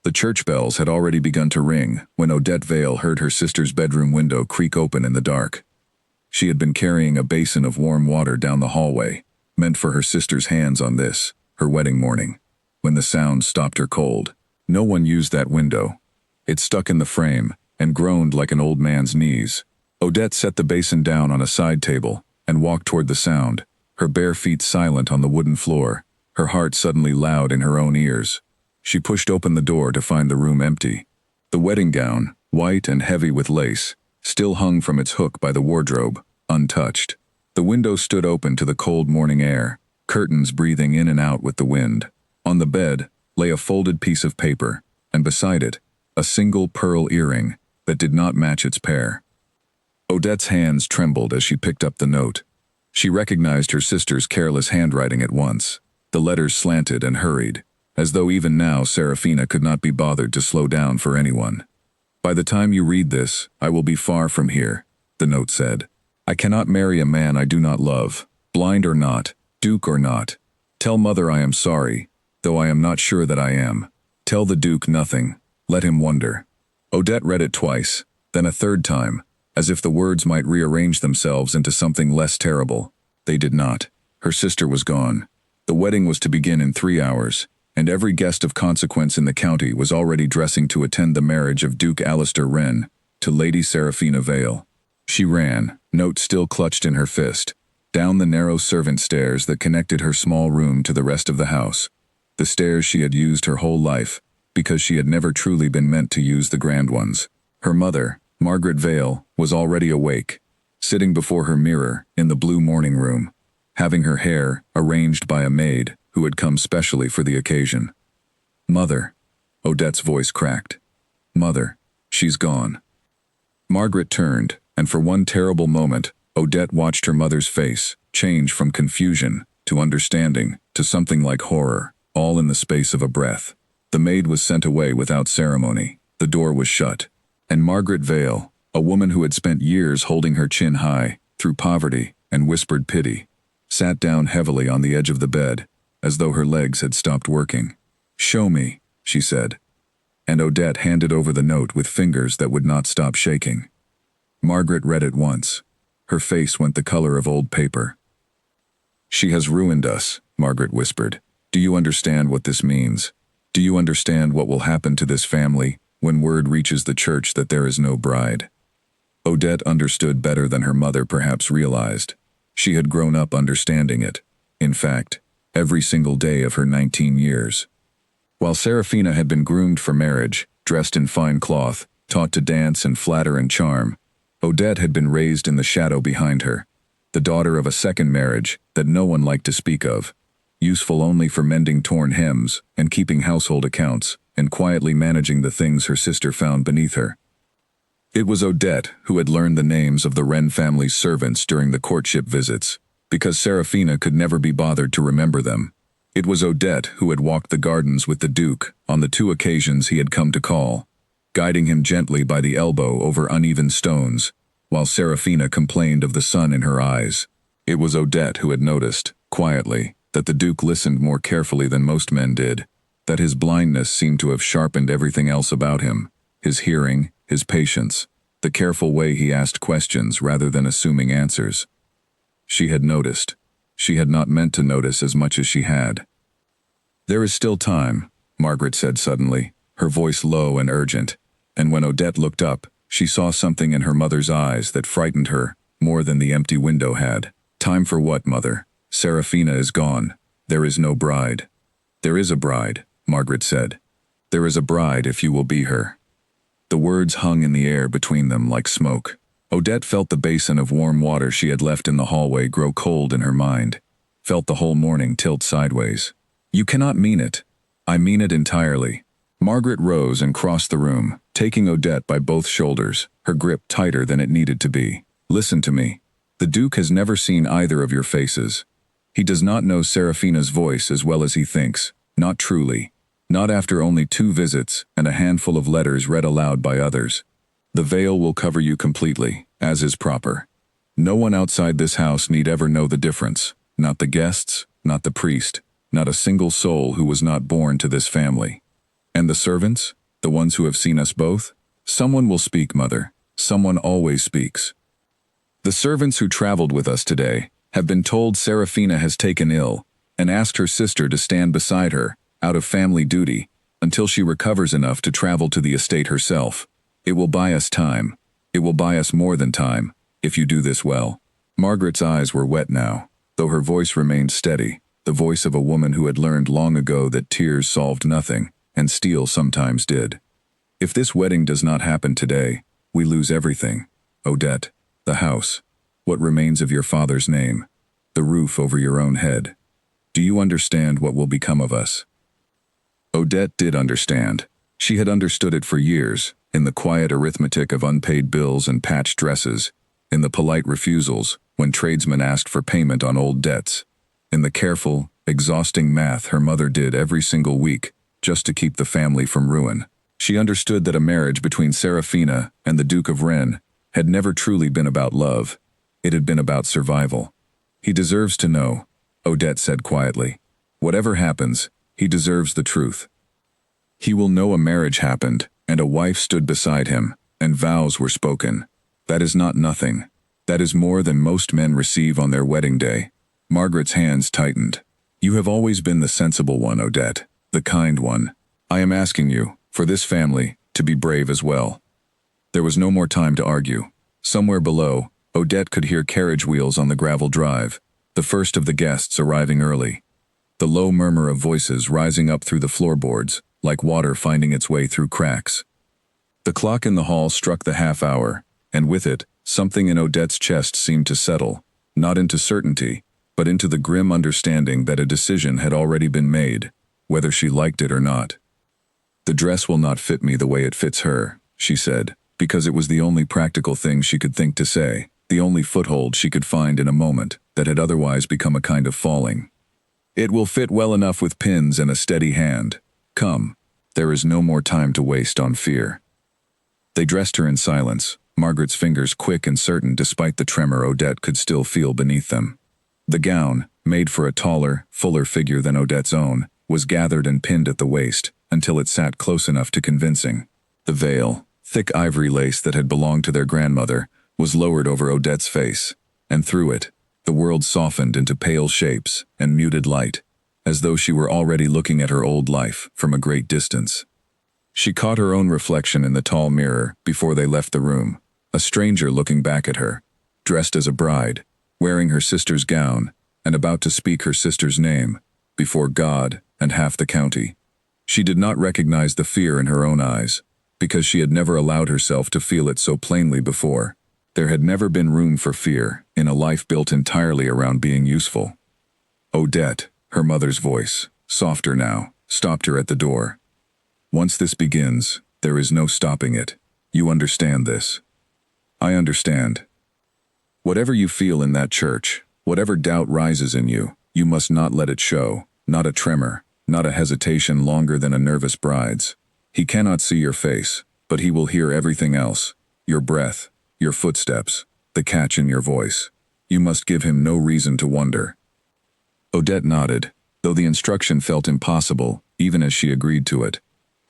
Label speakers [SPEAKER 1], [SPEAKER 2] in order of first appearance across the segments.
[SPEAKER 1] The church bells had already begun to ring when Odette Vale heard her sister's bedroom window creak open in the dark. She had been carrying a basin of warm water down the hallway, meant for her sister's hands on this, her wedding morning, when the sound stopped her cold. No one used that window. It stuck in the frame and groaned like an old man's knees. Odette set the basin down on a side table and walked toward the sound, her bare feet silent on the wooden floor, her heart suddenly loud in her own ears. She pushed open the door to find the room empty. The wedding gown, white and heavy with lace, still hung from its hook by the wardrobe, untouched. The window stood open to the cold morning air, curtains breathing in and out with the wind. On the bed lay a folded piece of paper, and beside it, a single pearl earring that did not match its pair. Odette's hands trembled as she picked up the note. She recognized her sister's careless handwriting at once. The letters slanted and hurried, as though even now Serafina could not be bothered to slow down for anyone. "By the time you read this, I will be far from here," the note said. "I cannot marry a man I do not love, blind or not, Duke or not. Tell Mother I am sorry, though I am not sure that I am. Tell the Duke nothing. Let him wonder." Odette read it twice, then a third time, as if the words might rearrange themselves into something less terrible. They did not. Her sister was gone. The wedding was to begin in 3 hours, and every guest of consequence in the county was already dressing to attend the marriage of Duke Alistair Wren to Lady Serafina Vale. She ran, note still clutched in her fist, down the narrow servant stairs that connected her small room to the rest of the house, the stairs she had used her whole life, because she had never truly been meant to use the grand ones. Her mother, Margaret Vale, was already awake, sitting before her mirror in the blue morning room, having her hair arranged by a maid who had come specially for the occasion. "Mother," Odette's voice cracked. "Mother, she's gone." Margaret turned, and for one terrible moment, Odette watched her mother's face change from confusion to understanding to something like horror, all in the space of a breath. The maid was sent away without ceremony, the door was shut, and Margaret Vale, a woman who had spent years holding her chin high through poverty and whispered pity, sat down heavily on the edge of the bed, as though her legs had stopped working. "Show me," she said, and Odette handed over the note with fingers that would not stop shaking. Margaret read it once. Her face went the color of old paper. "She has ruined us," Margaret whispered. "Do you understand what this means? Do you understand what will happen to this family when word reaches the church that there is no bride?" Odette understood better than her mother perhaps realized. She had grown up understanding it. In fact, every single day of her 19 years. While Serafina had been groomed for marriage, dressed in fine cloth, taught to dance and flatter and charm, Odette had been raised in the shadow behind her, the daughter of a second marriage that no one liked to speak of, useful only for mending torn hems and keeping household accounts and quietly managing the things her sister found beneath her. It was Odette who had learned the names of the Wren family's servants during the courtship visits, because Serafina could never be bothered to remember them. It was Odette who had walked the gardens with the Duke on the 2 occasions he had come to call, guiding him gently by the elbow over uneven stones, while Serafina complained of the sun in her eyes. It was Odette who had noticed, quietly, that the Duke listened more carefully than most men did, that his blindness seemed to have sharpened everything else about him, his hearing, his patience, the careful way he asked questions rather than assuming answers. She had noticed. She had not meant to notice as much as she had. "There is still time," Margaret said suddenly, her voice low and urgent, and when Odette looked up, she saw something in her mother's eyes that frightened her more than the empty window had. "Time for what, Mother? Serafina is gone. There is no bride." "There is a bride," Margaret said. "There is a bride if you will be her." The words hung in the air between them like smoke. Odette felt the basin of warm water she had left in the hallway grow cold in her mind, felt the whole morning tilt sideways. "You cannot mean it." "I mean it entirely." Margaret rose and crossed the room, taking Odette by both shoulders, her grip tighter than it needed to be. "Listen to me. The Duke has never seen either of your faces. He does not know Serafina's voice as well as he thinks, not truly, not after only 2 visits and a handful of letters read aloud by others. The veil will cover you completely, as is proper. No one outside this house need ever know the difference, not the guests, not the priest, not a single soul who was not born to this family. And the servants? The ones who have seen us both? Someone will speak, Mother. Someone always speaks. The servants who traveled with us today have been told Serafina has taken ill and asked her sister to stand beside her, out of family duty, until she recovers enough to travel to the estate herself. It will buy us time. It will buy us more than time, if you do this well. Margaret's eyes were wet now, though her voice remained steady, the voice of a woman who had learned long ago that tears solved nothing, and steel sometimes did. If this wedding does not happen today, we lose everything. Odette, the house, what remains of your father's name, the roof over your own head. Do you understand what will become of us? Odette did understand. She had understood it for years, in the quiet arithmetic of unpaid bills and patched dresses, in the polite refusals when tradesmen asked for payment on old debts, in the careful, exhausting math her mother did every single week just to keep the family from ruin. She understood that a marriage between Serafina and the Duke of Rennes had never truly been about love. It had been about survival. He deserves to know, Odette said quietly. Whatever happens, he deserves the truth. He will know a marriage happened, and a wife stood beside him, and vows were spoken. That is not nothing. That is more than most men receive on their wedding day. Margaret's hands tightened. You have always been the sensible one, Odette, the kind one. I am asking you, for this family, to be brave as well. There was no more time to argue. Somewhere below, Odette could hear carriage wheels on the gravel drive, the first of the guests arriving early. The low murmur of voices rising up through the floorboards, like water finding its way through cracks. The clock in the hall struck the half hour, and with it, something in Odette's chest seemed to settle, not into certainty, but into the grim understanding that a decision had already been made, whether she liked it or not. The dress will not fit me the way it fits her, she said, because it was the only practical thing she could think to say, the only foothold she could find in a moment that had otherwise become a kind of falling. It will fit well enough with pins and a steady hand. Come, there is no more time to waste on fear. They dressed her in silence, Margaret's fingers quick and certain despite the tremor Odette could still feel beneath them. The gown, made for a taller, fuller figure than Odette's own, was gathered and pinned at the waist, until it sat close enough to convincing. The veil, thick ivory lace that had belonged to their grandmother, was lowered over Odette's face, and through it, the world softened into pale shapes and muted light, as though she were already looking at her old life from a great distance. She caught her own reflection in the tall mirror before they left the room, a stranger looking back at her, dressed as a bride, wearing her sister's gown, and about to speak her sister's name, before God and half the county. She did not recognize the fear in her own eyes, because she had never allowed herself to feel it so plainly before. There had never been room for fear in a life built entirely around being useful. Odette, her mother's voice, softer now, stopped her at the door. Once this begins, there is no stopping it. You understand this. I understand. Whatever you feel in that church, whatever doubt rises in you, you must not let it show, not a tremor, not a hesitation longer than a nervous bride's. He cannot see your face, but he will hear everything else, your breath, your footsteps, the catch in your voice. You must give him no reason to wonder. Odette nodded, though the instruction felt impossible, even as she agreed to it.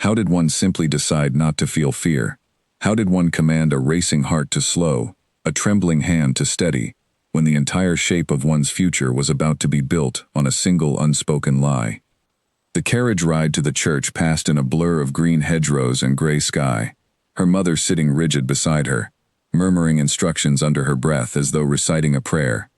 [SPEAKER 1] How did one simply decide not to feel fear? How did one command a racing heart to slow, a trembling hand to steady, when the entire shape of one's future was about to be built on a single unspoken lie? The carriage ride to the church passed in a blur of green hedgerows and gray sky, her mother sitting rigid beside her, murmuring instructions under her breath as though reciting a prayer.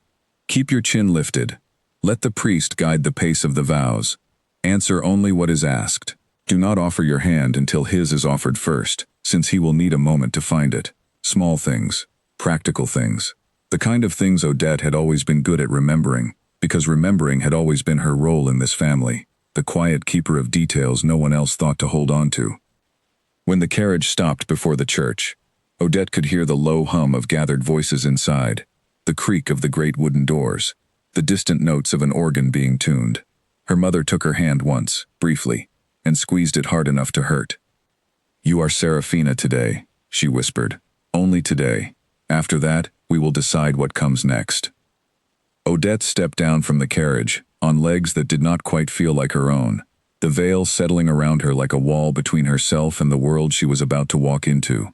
[SPEAKER 1] Keep your chin lifted. Let the priest guide the pace of the vows. Answer only what is asked. Do not offer your hand until his is offered first, since he will need a moment to find it. Small things, practical things. The kind of things Odette had always been good at remembering, because remembering had always been her role in this family, the quiet keeper of details no one else thought to hold on to. When the carriage stopped before the church, Odette could hear the low hum of gathered voices inside, the creak of the great wooden doors, the distant notes of an organ being tuned. Her mother took her hand once, briefly, and squeezed it hard enough to hurt. You are Serafina today, she whispered. Only today. After that, we will decide what comes next. Odette stepped down from the carriage, on legs that did not quite feel like her own. the veil settling around her like a wall between herself and the world she was about to walk into.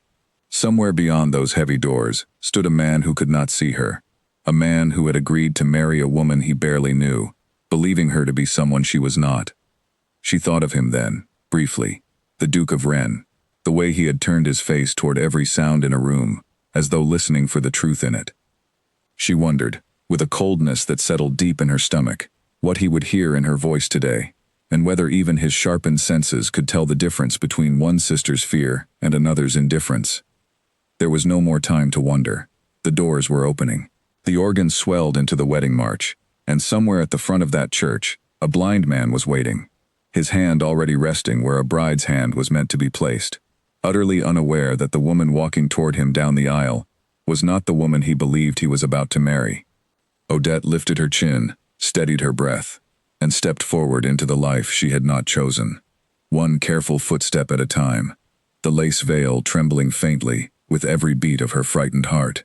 [SPEAKER 1] Somewhere beyond those heavy doors stood a man who could not see her, a man who had agreed to marry a woman he barely knew, believing her to be someone she was not. She thought of him then, briefly, the Duke of Wren, the way he had turned his face toward every sound in a room, as though listening for the truth in it. She wondered, with a coldness that settled deep in her stomach, what he would hear in her voice today, and whether even his sharpened senses could tell the difference between one sister's fear and another's indifference. There was no more time to wonder. The doors were opening. The organ swelled into the wedding march, and somewhere at the front of that church, a blind man was waiting, his hand already resting where a bride's hand was meant to be placed, utterly unaware that the woman walking toward him down the aisle was not the woman he believed he was about to marry. Odette lifted her chin, steadied her breath, and stepped forward into the life she had not chosen, one careful footstep at a time, the lace veil trembling faintly with every beat of her frightened heart.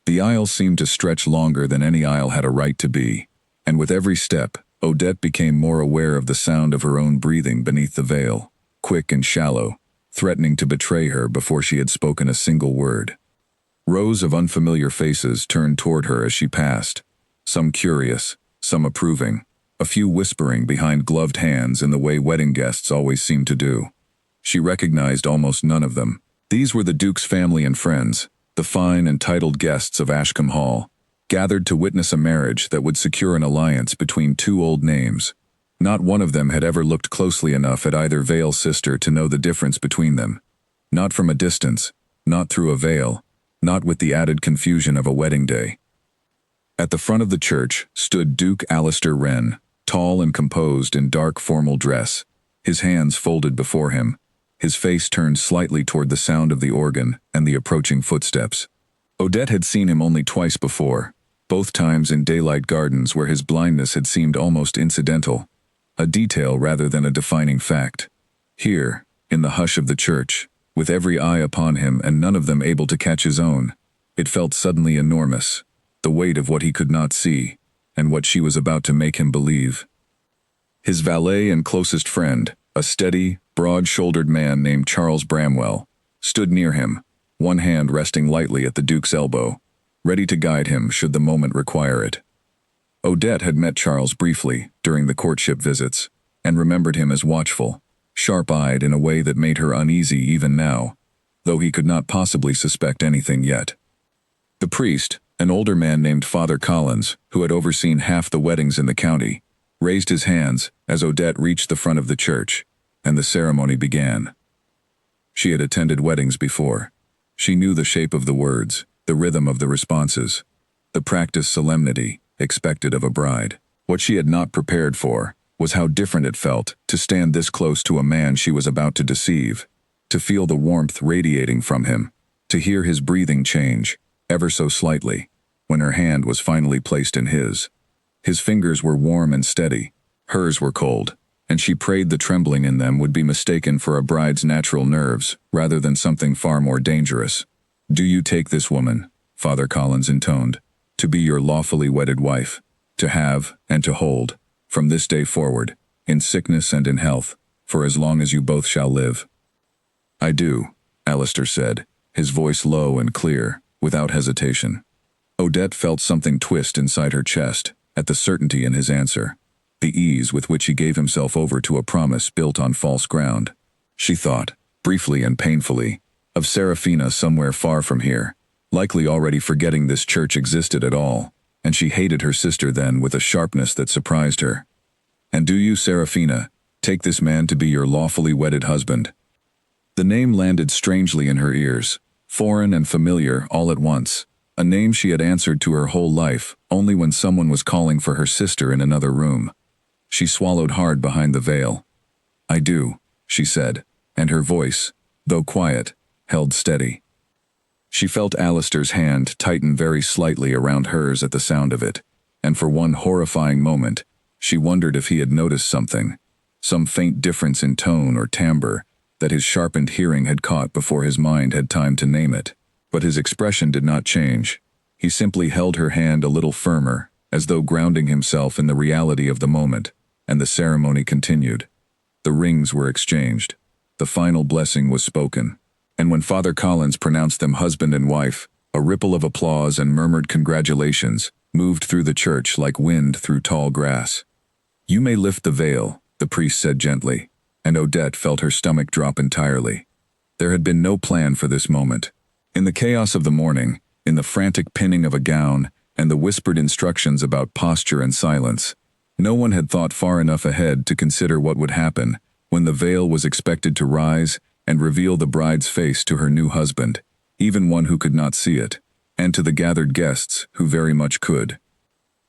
[SPEAKER 1] The aisle seemed to stretch longer than any aisle had a right to be, and with every step, Odette became more aware of the sound of her own breathing beneath the veil, quick and shallow, threatening to betray her before she had spoken a single word. Rows of unfamiliar faces turned toward her as she passed, some curious, some approving, a few whispering behind gloved hands in the way wedding guests always seem to do. She recognized almost none of them. These were the Duke's family and friends, the fine and titled guests of Ashcombe Hall, gathered to witness a marriage that would secure an alliance between two old names. Not one of them had ever looked closely enough at either Vale's sister to know the difference between them. Not from a distance, not through a veil, not with the added confusion of a wedding day. At the front of the church stood Duke Alistair Wren, tall and composed in dark formal dress, his hands folded before him, his face turned slightly toward the sound of the organ and the approaching footsteps. Odette had seen him only twice before, both times in daylight gardens where his blindness had seemed almost incidental, a detail rather than a defining fact. Here, in the hush of the church, with every eye upon him and none of them able to catch his own, it felt suddenly enormous, the weight of what he could not see, and what she was about to make him believe. His valet and closest friend, a steady, broad-shouldered man named Charles Bramwell, stood near him, one hand resting lightly at the Duke's elbow, ready to guide him should the moment require it. Odette had met Charles briefly during the courtship visits, and remembered him as watchful, sharp-eyed in a way that made her uneasy even now, though he could not possibly suspect anything yet. The priest, an older man named Father Collins, who had overseen half the weddings in the county, raised his hands as Odette reached the front of the church, and the ceremony began. She had attended weddings before. She knew the shape of the words, the rhythm of the responses, the practiced solemnity expected of a bride. What she had not prepared for was how different it felt to stand this close to a man she was about to deceive, to feel the warmth radiating from him, to hear his breathing change, ever so slightly, when her hand was finally placed in his. His fingers were warm and steady, hers were cold, and she prayed the trembling in them would be mistaken for a bride's natural nerves rather than something far more dangerous. "Do you take this woman," Father Collins intoned, "to be your lawfully wedded wife, to have and to hold, from this day forward, in sickness and in health, for as long as you both shall live?" "I do," Alistair said, his voice low and clear, without hesitation. Odette felt something twist inside her chest at the certainty in his answer, the ease with which he gave himself over to a promise built on false ground. She thought, briefly and painfully, of Serafina somewhere far from here, likely already forgetting this church existed at all, and she hated her sister then with a sharpness that surprised her. "And do you, Serafina, take this man to be your lawfully wedded husband?" The name landed strangely in her ears, foreign and familiar all at once, a name she had answered to her whole life only when someone was calling for her sister in another room. She swallowed hard behind the veil. "I do," she said, and her voice, though quiet, held steady. She felt Alistair's hand tighten very slightly around hers at the sound of it, and for one horrifying moment, she wondered if he had noticed something, some faint difference in tone or timbre that his sharpened hearing had caught before his mind had time to name it. But his expression did not change. He simply held her hand a little firmer, as though grounding himself in the reality of the moment, and the ceremony continued. The rings were exchanged. The final blessing was spoken. And when Father Collins pronounced them husband and wife, a ripple of applause and murmured congratulations moved through the church like wind through tall grass. "You may lift the veil," the priest said gently, and Odette felt her stomach drop entirely. There had been no plan for this moment. In the chaos of the morning, in the frantic pinning of a gown, and the whispered instructions about posture and silence, no one had thought far enough ahead to consider what would happen when the veil was expected to rise and reveal the bride's face to her new husband, even one who could not see it, and to the gathered guests who very much could.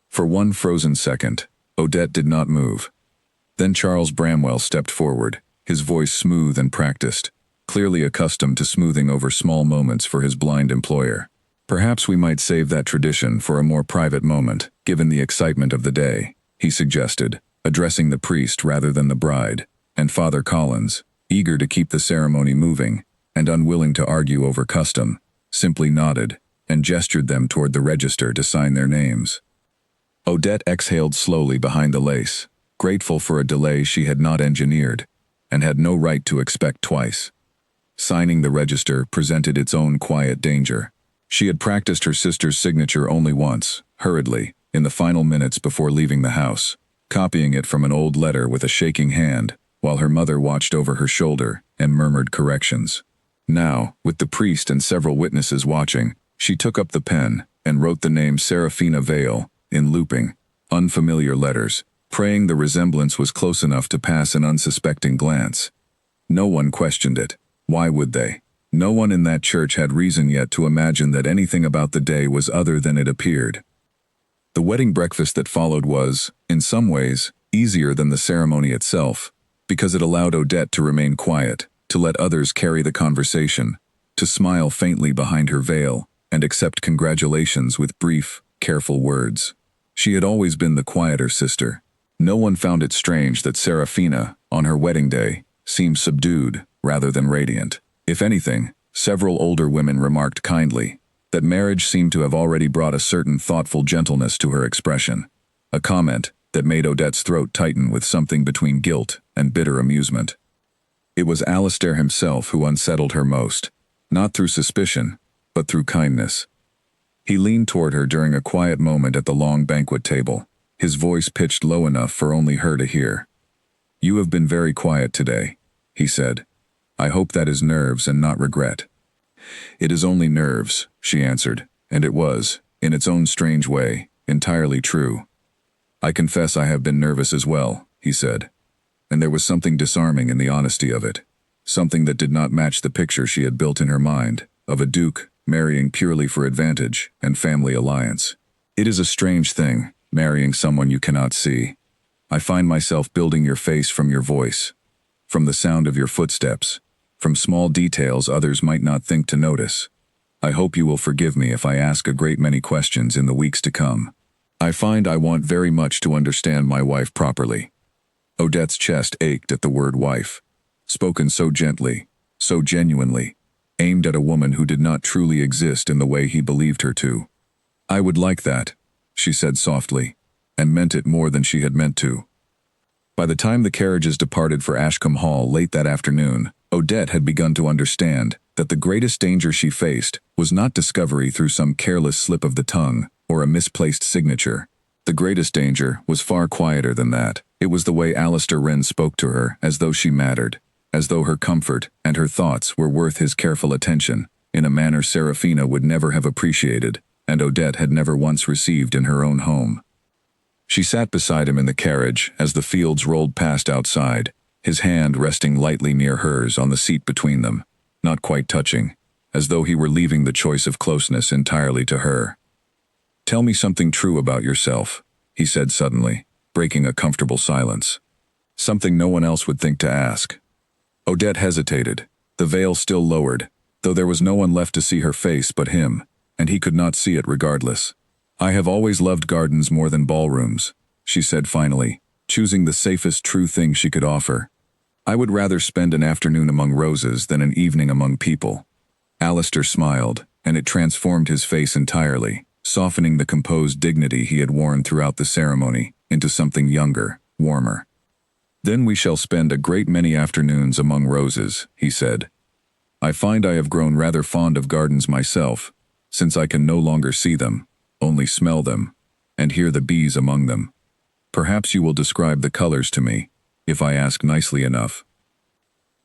[SPEAKER 1] For one frozen second, Odette did not move. Then Charles Bramwell stepped forward, his voice smooth and practiced, clearly accustomed to smoothing over small moments for his blind employer. "Perhaps we might save that tradition for a more private moment, given the excitement of the day," he suggested, addressing the priest rather than the bride, and Father Collins, eager to keep the ceremony moving and unwilling to argue over custom, simply nodded and gestured them toward the register to sign their names. Odette exhaled slowly behind the lace, grateful for a delay she had not engineered, and had no right to expect twice. Signing the register presented its own quiet danger. She had practiced her sister's signature only once, hurriedly, in the final minutes before leaving the house, copying it from an old letter with a shaking hand, while her mother watched over her shoulder and murmured corrections. Now, with the priest and several witnesses watching, she took up the pen and wrote the name Serafina Vale, in looping, unfamiliar letters, praying the resemblance was close enough to pass an unsuspecting glance. No one questioned it. Why would they? No one in that church had reason yet to imagine that anything about the day was other than it appeared. The wedding breakfast that followed was, in some ways, easier than the ceremony itself, because it allowed Odette to remain quiet, to let others carry the conversation, to smile faintly behind her veil, and accept congratulations with brief, careful words. She had always been the quieter sister. No one found it strange that Serafina, on her wedding day, seemed subdued rather than radiant. If anything, several older women remarked kindly that marriage seemed to have already brought a certain thoughtful gentleness to her expression, a comment that made Odette's throat tighten with something between guilt and bitter amusement. It was Alistair himself who unsettled her most, not through suspicion, but through kindness. He leaned toward her during a quiet moment at the long banquet table, his voice pitched low enough for only her to hear. "You have been very quiet today," he said. "I hope that is nerves and not regret." "It is only nerves," she answered, and it was, in its own strange way, entirely true. "I confess I have been nervous as well," he said, and there was something disarming in the honesty of it, something that did not match the picture she had built in her mind, of a duke marrying purely for advantage and family alliance. "It is a strange thing, marrying someone you cannot see. I find myself building your face from your voice, from the sound of your footsteps, from small details others might not think to notice. I hope you will forgive me if I ask a great many questions in the weeks to come. I find I want very much to understand my wife properly." Odette's chest ached at the word wife, spoken so gently, so genuinely, aimed at a woman who did not truly exist in the way he believed her to. "I would like that," she said softly, and meant it more than she had meant to. By the time the carriages departed for Ashcombe Hall late that afternoon, Odette had begun to understand that the greatest danger she faced was not discovery through some careless slip of the tongue or a misplaced signature. The greatest danger was far quieter than that. It was the way Alistair Wren spoke to her as though she mattered, as though her comfort and her thoughts were worth his careful attention, in a manner Serafina would never have appreciated, and Odette had never once received in her own home. She sat beside him in the carriage as the Fields rolled past outside, his hand resting lightly near hers on the seat between them, not quite touching, as though he were leaving the choice of closeness entirely to her. "Tell me something true about yourself," he said suddenly, breaking a comfortable silence. Something no one else would think to ask. Odette hesitated, the veil still lowered, though there was no one left to see her face but him, and he could not see it regardless. "I have always loved gardens more than ballrooms," she said finally, choosing the safest true thing she could offer. "I would rather spend an afternoon among roses than an evening among people." Alistair smiled, and it transformed his face entirely, softening the composed dignity he had worn throughout the ceremony into something younger, warmer. Then we shall spend a great many afternoons among roses, he said. I find I have grown rather fond of gardens myself, since I can no longer see them, only smell them, and hear the bees among them. Perhaps you will describe the colors to me, if I ask nicely enough.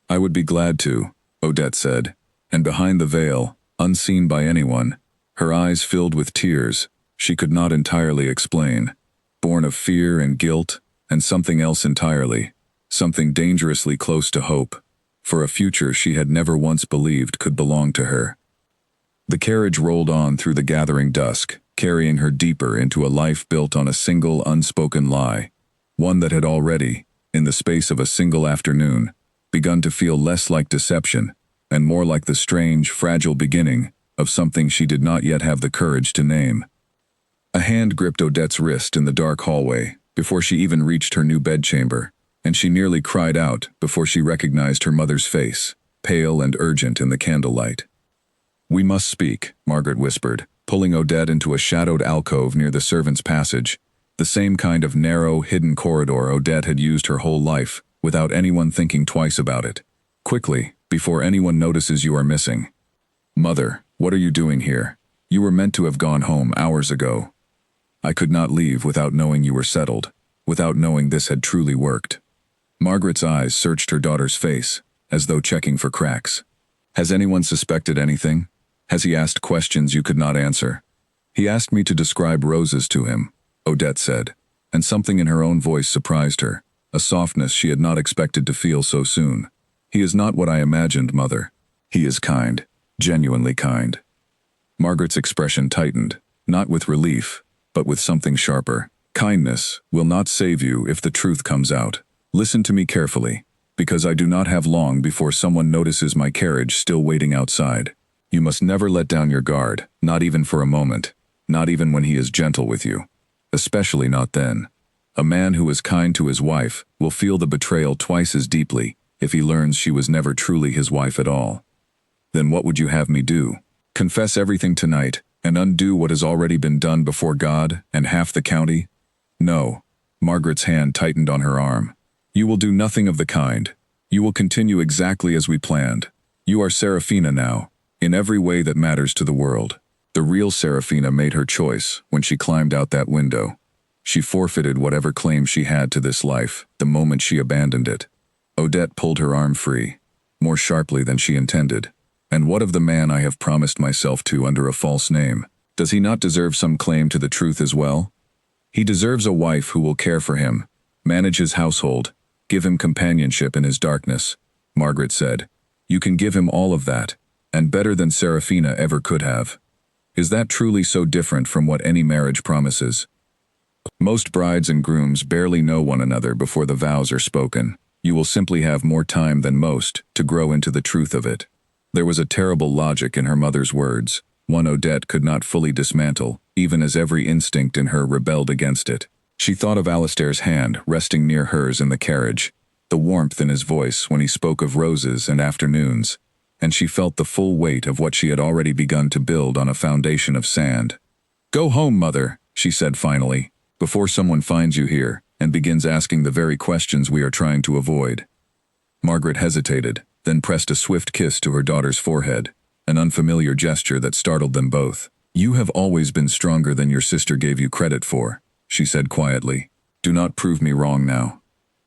[SPEAKER 1] I would be glad to, Odette said, and behind the veil, unseen by anyone, her eyes filled with tears, she could not entirely explain, born of fear and guilt, and something else entirely, something dangerously close to hope, for a future she had never once believed could belong to her. The carriage rolled on through the gathering dusk, carrying her deeper into a life built on a single unspoken lie, one that had already, in the space of a single afternoon, begun to feel less like deception and more like the strange, fragile beginning of something she did not yet have the courage to name. A hand gripped Odette's wrist in the dark hallway before she even reached her new bedchamber, and she nearly cried out before she recognized her mother's face, pale and urgent in the candlelight. We must speak, Margaret whispered, pulling Odette into a shadowed alcove near the servants' passage, the same kind of narrow, hidden corridor Odette had used her whole life, without anyone thinking twice about it. Quickly, before anyone notices you are missing. Mother, what are you doing here? You were meant to have gone home hours ago. I could not leave without knowing you were settled, without knowing this had truly worked. Margaret's eyes searched her daughter's face, as though checking for cracks. Has anyone suspected anything? Has he asked questions you could not answer? He asked me to describe roses to him, Odette said, and something in her own voice surprised her, a softness she had not expected to feel so soon. He is not what I imagined, Mother. He is kind, genuinely kind. Margaret's expression tightened, not with relief, but with something sharper. Kindness will not save you if the truth comes out. Listen to me carefully, because I do not have long before someone notices my carriage still waiting outside. You must never let down your guard, not even for a moment, not even when he is gentle with you. Especially not then. A man who is kind to his wife will feel the betrayal twice as deeply if he learns she was never truly his wife at all. Then what would you have me do? Confess everything tonight and undo what has already been done before God and half the county? No. Margaret's hand tightened on her arm. You will do nothing of the kind. You will continue exactly as we planned. You are Serafina now, in every way that matters to the world. The real Serafina made her choice when she climbed out that window. She forfeited whatever claim she had to this life the moment she abandoned it. Odette pulled her arm free, more sharply than she intended. And what of the man I have promised myself to under a false name? Does he not deserve some claim to the truth as well? He deserves a wife who will care for him, manage his household, give him companionship in his darkness, Margaret said. You can give him all of that, and better than Serafina ever could have. Is that truly so different from what any marriage promises? Most brides and grooms barely know one another before the vows are spoken. You will simply have more time than most to grow into the truth of it. There was a terrible logic in her mother's words, one Odette could not fully dismantle, even as every instinct in her rebelled against it. She thought of Alistair's hand resting near hers in the carriage, the warmth in his voice when he spoke of roses and afternoons, and she felt the full weight of what she had already begun to build on a foundation of sand. Go home, Mother, she said finally, before someone finds you here and begins asking the very questions we are trying to avoid. Margaret hesitated, then pressed a swift kiss to her daughter's forehead, an unfamiliar gesture that startled them both. You have always been stronger than your sister gave you credit for, she said quietly. Do not prove me wrong now.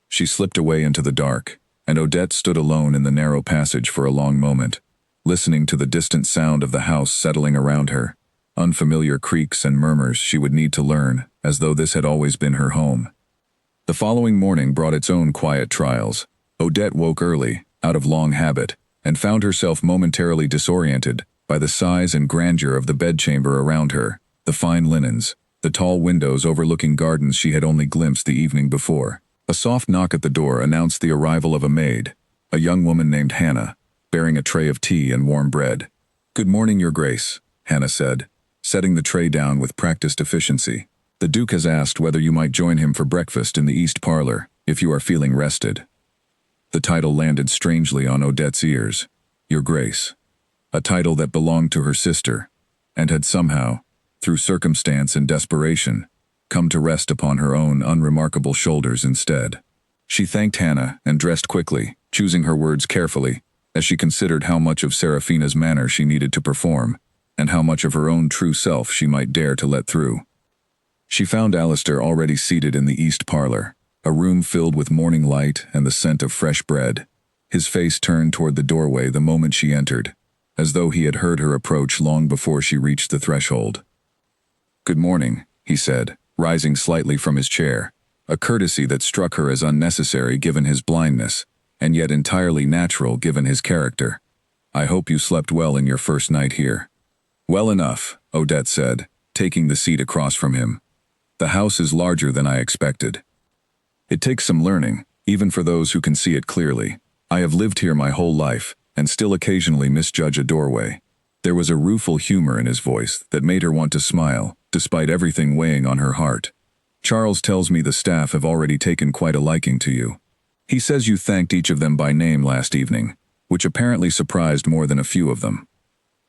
[SPEAKER 1] She slipped away into the dark, and Odette stood alone in the narrow passage for a long moment, listening to the distant sound of the house settling around her, unfamiliar creaks and murmurs she would need to learn, as though this had always been her home. The following morning brought its own quiet trials. Odette woke early, out of long habit, and found herself momentarily disoriented by the size and grandeur of the bedchamber around her, the fine linens, the tall windows overlooking gardens she had only glimpsed the evening before. A soft knock at the door announced the arrival of a maid, a young woman named Hannah, bearing a tray of tea and warm bread. Good morning, Your Grace, Hannah said, setting the tray down with practiced efficiency. The Duke has asked whether you might join him for breakfast in the East Parlor, if you are feeling rested. The title landed strangely on Odette's ears. Your Grace. A title that belonged to her sister, and had somehow, through circumstance and desperation, come to rest upon her own unremarkable shoulders instead. She thanked Hannah and dressed quickly, choosing her words carefully, as she considered how much of Serafina's manner she needed to perform, and how much of her own true self she might dare to let through. She found Alistair already seated in the east parlor, a room filled with morning light and the scent of fresh bread. His face turned toward the doorway the moment she entered, as though he had heard her approach long before she reached the threshold. "Good morning," he said, rising slightly from his chair, a courtesy that struck her as unnecessary given his blindness, and yet entirely natural given his character. "I hope you slept well in your first night here." "Well enough," Odette said, taking the seat across from him. "The house is larger than I expected. It takes some learning, even for those who can see it clearly. I have lived here my whole life, and still occasionally misjudge a doorway." There was a rueful humor in his voice that made her want to smile, despite everything weighing on her heart. "Charles tells me the staff have already taken quite a liking to you. He says you thanked each of them by name last evening, which apparently surprised more than a few of them."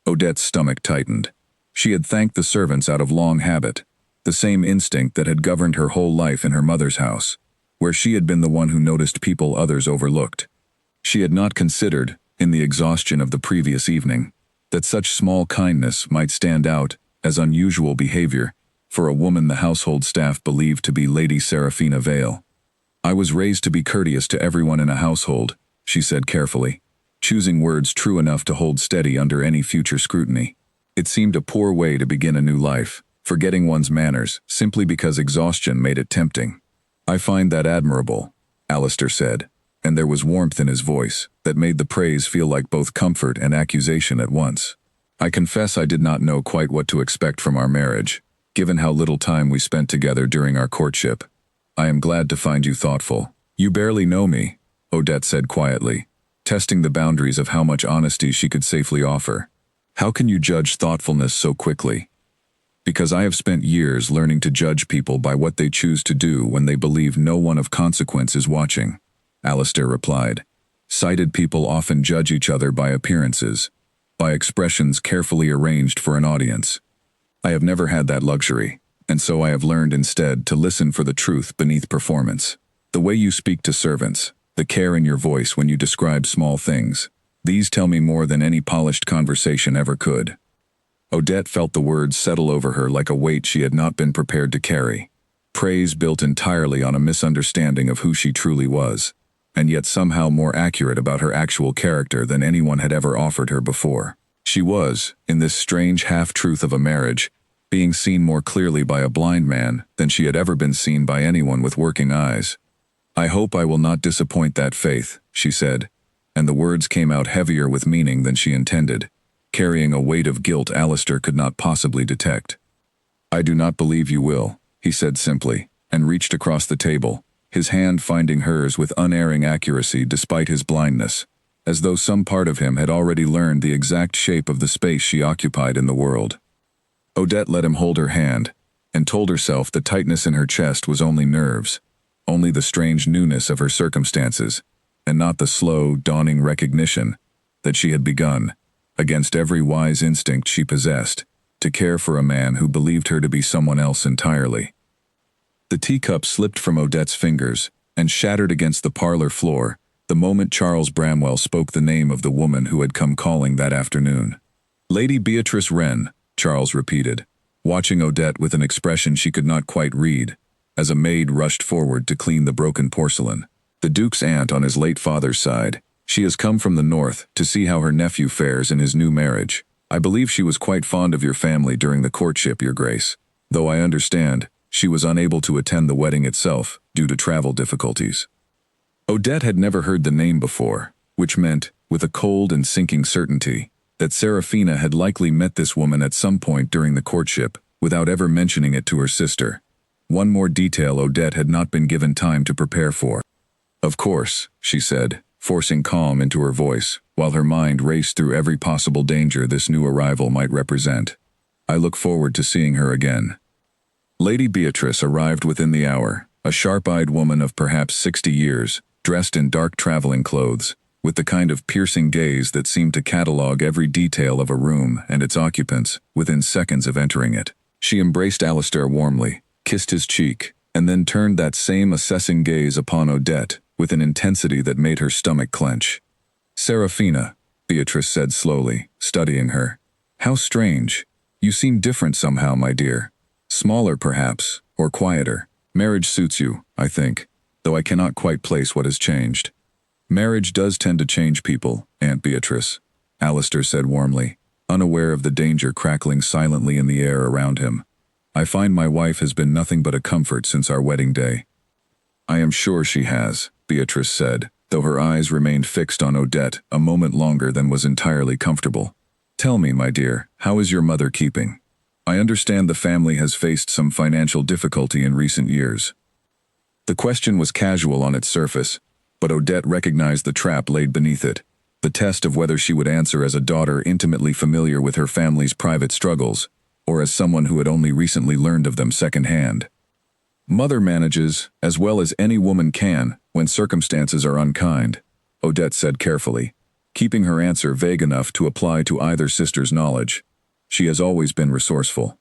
[SPEAKER 1] Odette's stomach tightened. She had thanked the servants out of long habit, the same instinct that had governed her whole life in her mother's house, where she had been the one who noticed people others overlooked. She had not considered, in the exhaustion of the previous evening, that such small kindness might stand out as unusual behavior for a woman the household staff believed to be Lady Serafina Vale. "I was raised to be courteous to everyone in a household," she said carefully, choosing words true enough to hold steady under any future scrutiny. It seemed a poor way to begin a new life, forgetting one's manners simply because exhaustion made it tempting. "I find that admirable," Alistair said, and there was warmth in his voice that made the praise feel like both comfort and accusation at once. "I confess I did not know quite what to expect from our marriage, given how little time we spent together during our courtship. I am glad to find you thoughtful." "You barely know me," Odette said quietly, testing the boundaries of how much honesty she could safely offer. "How can you judge thoughtfulness so quickly?" "Because I have spent years learning to judge people by what they choose to do when they believe no one of consequence is watching," Alistair replied. "Sighted people often judge each other by appearances, by expressions carefully arranged for an audience. I have never had that luxury, and so I have learned instead to listen for the truth beneath performance. The way you speak to servants, the care in your voice when you describe small things, these tell me more than any polished conversation ever could." Odette felt the words settle over her like a weight she had not been prepared to carry. Praise built entirely on a misunderstanding of who she truly was, and yet somehow more accurate about her actual character than anyone had ever offered her before. She was, in this strange half-truth of a marriage, being seen more clearly by a blind man than she had ever been seen by anyone with working eyes. "I hope I will not disappoint that faith," she said, and the words came out heavier with meaning than she intended, carrying a weight of guilt Alistair could not possibly detect. "I do not believe you will," he said simply, and reached across the table, his hand finding hers with unerring accuracy despite his blindness, as though some part of him had already learned the exact shape of the space she occupied in the world. Odette let him hold her hand, and told herself the tightness in her chest was only nerves, only the strange newness of her circumstances, and not the slow, dawning recognition that she had begun, against every wise instinct she possessed, to care for a man who believed her to be someone else entirely. The teacup slipped from Odette's fingers and shattered against the parlor floor the moment Charles Bramwell spoke the name of the woman who had come calling that afternoon. "Lady Beatrice Wren," Charles repeated, watching Odette with an expression she could not quite read, as a maid rushed forward to clean the broken porcelain. "The Duke's aunt on his late father's side. She has come from the north to see how her nephew fares in his new marriage. I believe she was quite fond of your family during the courtship, Your Grace, though I understand she was unable to attend the wedding itself due to travel difficulties." Odette had never heard the name before, which meant, with a cold and sinking certainty, that Serafina had likely met this woman at some point during the courtship, without ever mentioning it to her sister. One more detail Odette had not been given time to prepare for. "Of course," she said, forcing calm into her voice, while her mind raced through every possible danger this new arrival might represent. "I look forward to seeing her again." Lady Beatrice arrived within the hour, a sharp-eyed woman of perhaps 60 years, dressed in dark traveling clothes, with the kind of piercing gaze that seemed to catalogue every detail of a room and its occupants within seconds of entering it. She embraced Alistair warmly, kissed his cheek, and then turned that same assessing gaze upon Odette, with an intensity that made her stomach clench. "Serafina," Beatrice said slowly, studying her. "How strange. You seem different somehow, my dear. Smaller, perhaps, or quieter. Marriage suits you, I think, though I cannot quite place what has changed." "Marriage does tend to change people, Aunt Beatrice," Alistair said warmly, unaware of the danger crackling silently in the air around him. "I find my wife has been nothing but a comfort since our wedding day." "I am sure she has," Beatrice said, though her eyes remained fixed on Odette a moment longer than was entirely comfortable. "Tell me, my dear, how is your mother keeping? I understand the family has faced some financial difficulty in recent years." The question was casual on its surface, but Odette recognized the trap laid beneath it, the test of whether she would answer as a daughter intimately familiar with her family's private struggles, or as someone who had only recently learned of them secondhand. "Mother manages, as well as any woman can, when circumstances are unkind," Odette said carefully, keeping her answer vague enough to apply to either sister's knowledge. "She has always been resourceful."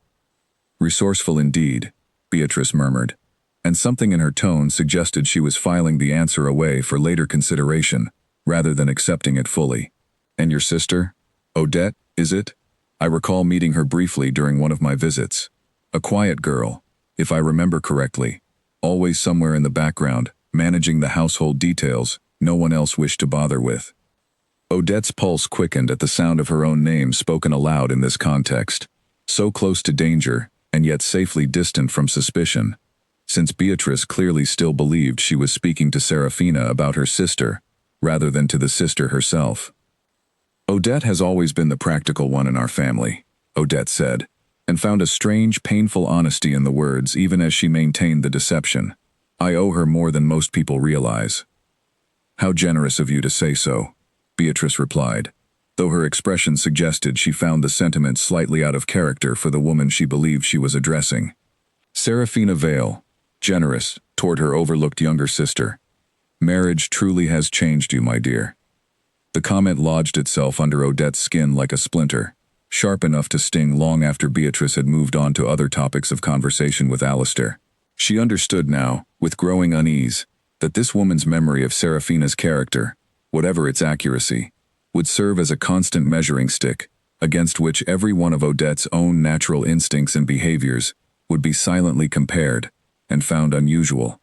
[SPEAKER 1] "Resourceful indeed," Beatrice murmured, and something in her tone suggested she was filing the answer away for later consideration, rather than accepting it fully. "And your sister? Odette, is it? I recall meeting her briefly during one of my visits. A quiet girl, if I remember correctly, always somewhere in the background, managing the household details no one else wished to bother with." Odette's pulse quickened at the sound of her own name spoken aloud in this context, so close to danger and yet safely distant from suspicion, since Beatrice clearly still believed she was speaking to Serafina about her sister, rather than to the sister herself. "Odette has always been the practical one in our family," Odette said, and found a strange, painful honesty in the words even as she maintained the deception. "I owe her more than most people realize." "How generous of you to say so," Beatrice replied, though her expression suggested she found the sentiment slightly out of character for the woman she believed she was addressing. "Serafina Vale, generous, toward her overlooked younger sister. Marriage truly has changed you, my dear." The comment lodged itself under Odette's skin like a splinter, sharp enough to sting long after Beatrice had moved on to other topics of conversation with Alistair. She understood now, with growing unease, that this woman's memory of Serafina's character, whatever its accuracy, would serve as a constant measuring stick, against which every one of Odette's own natural instincts and behaviors would be silently compared and found unusual.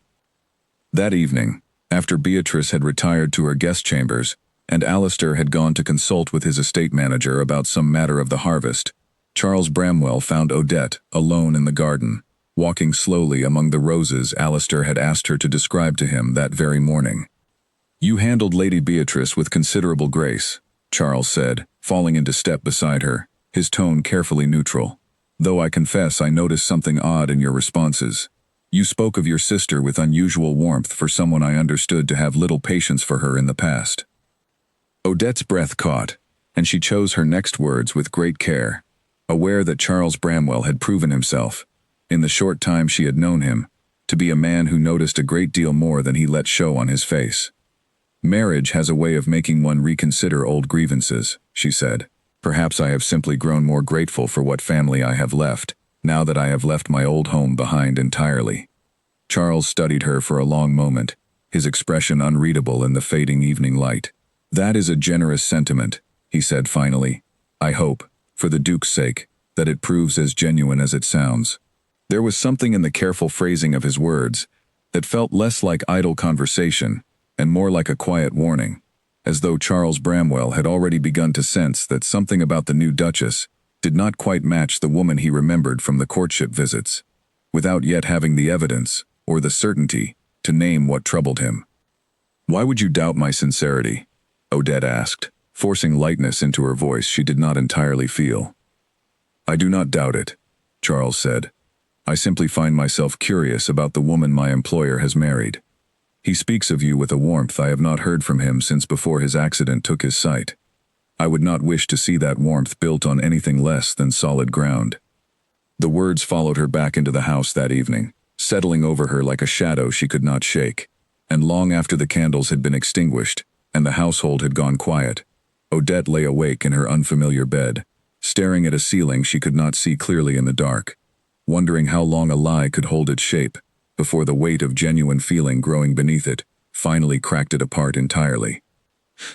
[SPEAKER 1] That evening, after Beatrice had retired to her guest chambers, and Alistair had gone to consult with his estate manager about some matter of the harvest, Charles Bramwell found Odette alone in the garden, walking slowly among the roses Alistair had asked her to describe to him that very morning. "You handled Lady Beatrice with considerable grace," Charles said, falling into step beside her, his tone carefully neutral. "Though I confess I noticed something odd in your responses. You spoke of your sister with unusual warmth for someone I understood to have little patience for her in the past." Odette's breath caught, and she chose her next words with great care, aware that Charles Bramwell had proven himself, in the short time she had known him, to be a man who noticed a great deal more than he let show on his face. "Marriage has a way of making one reconsider old grievances," she said. "Perhaps I have simply grown more grateful for what family I have left, now that I have left my old home behind entirely." Charles studied her for a long moment, his expression unreadable in the fading evening light. "That is a generous sentiment," he said finally. "I hope, for the Duke's sake, that it proves as genuine as it sounds." There was something in the careful phrasing of his words that felt less like idle conversation and more like a quiet warning, as though Charles Bramwell had already begun to sense that something about the new Duchess did not quite match the woman he remembered from the courtship visits, without yet having the evidence, or the certainty, to name what troubled him. "Why would you doubt my sincerity?" Odette asked, forcing lightness into her voice she did not entirely feel. "I do not doubt it," Charles said. "I simply find myself curious about the woman my employer has married. He speaks of you with a warmth I have not heard from him since before his accident took his sight. I would not wish to see that warmth built on anything less than solid ground." The words followed her back into the house that evening, settling over her like a shadow she could not shake, and long after the candles had been extinguished and the household had gone quiet, Odette lay awake in her unfamiliar bed, staring at a ceiling she could not see clearly in the dark, wondering how long a lie could hold its shape, before the weight of genuine feeling growing beneath it finally cracked it apart entirely.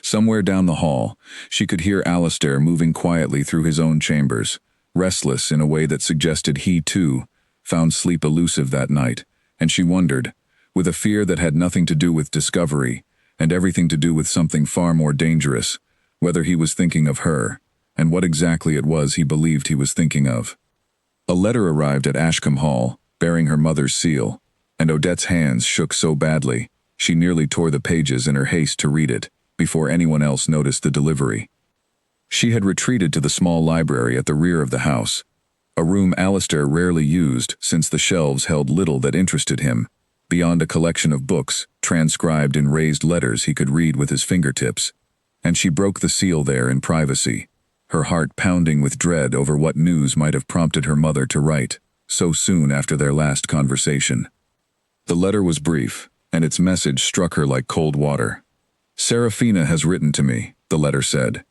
[SPEAKER 1] Somewhere down the hall, she could hear Alistair moving quietly through his own chambers, restless in a way that suggested he, too, found sleep elusive that night, and she wondered, with a fear that had nothing to do with discovery, and everything to do with something far more dangerous, whether he was thinking of her, and what exactly it was he believed he was thinking of. A letter arrived at Ashcombe Hall, bearing her mother's seal, and Odette's hands shook so badly, she nearly tore the pages in her haste to read it, before anyone else noticed the delivery. She had retreated to the small library at the rear of the house, a room Alistair rarely used since the shelves held little that interested him, beyond a collection of books transcribed in raised letters he could read with his fingertips, and she broke the seal there in privacy, her heart pounding with dread over what news might have prompted her mother to write, so soon after their last conversation. The letter was brief, and its message struck her like cold water. "Serafina has written to me," the letter said.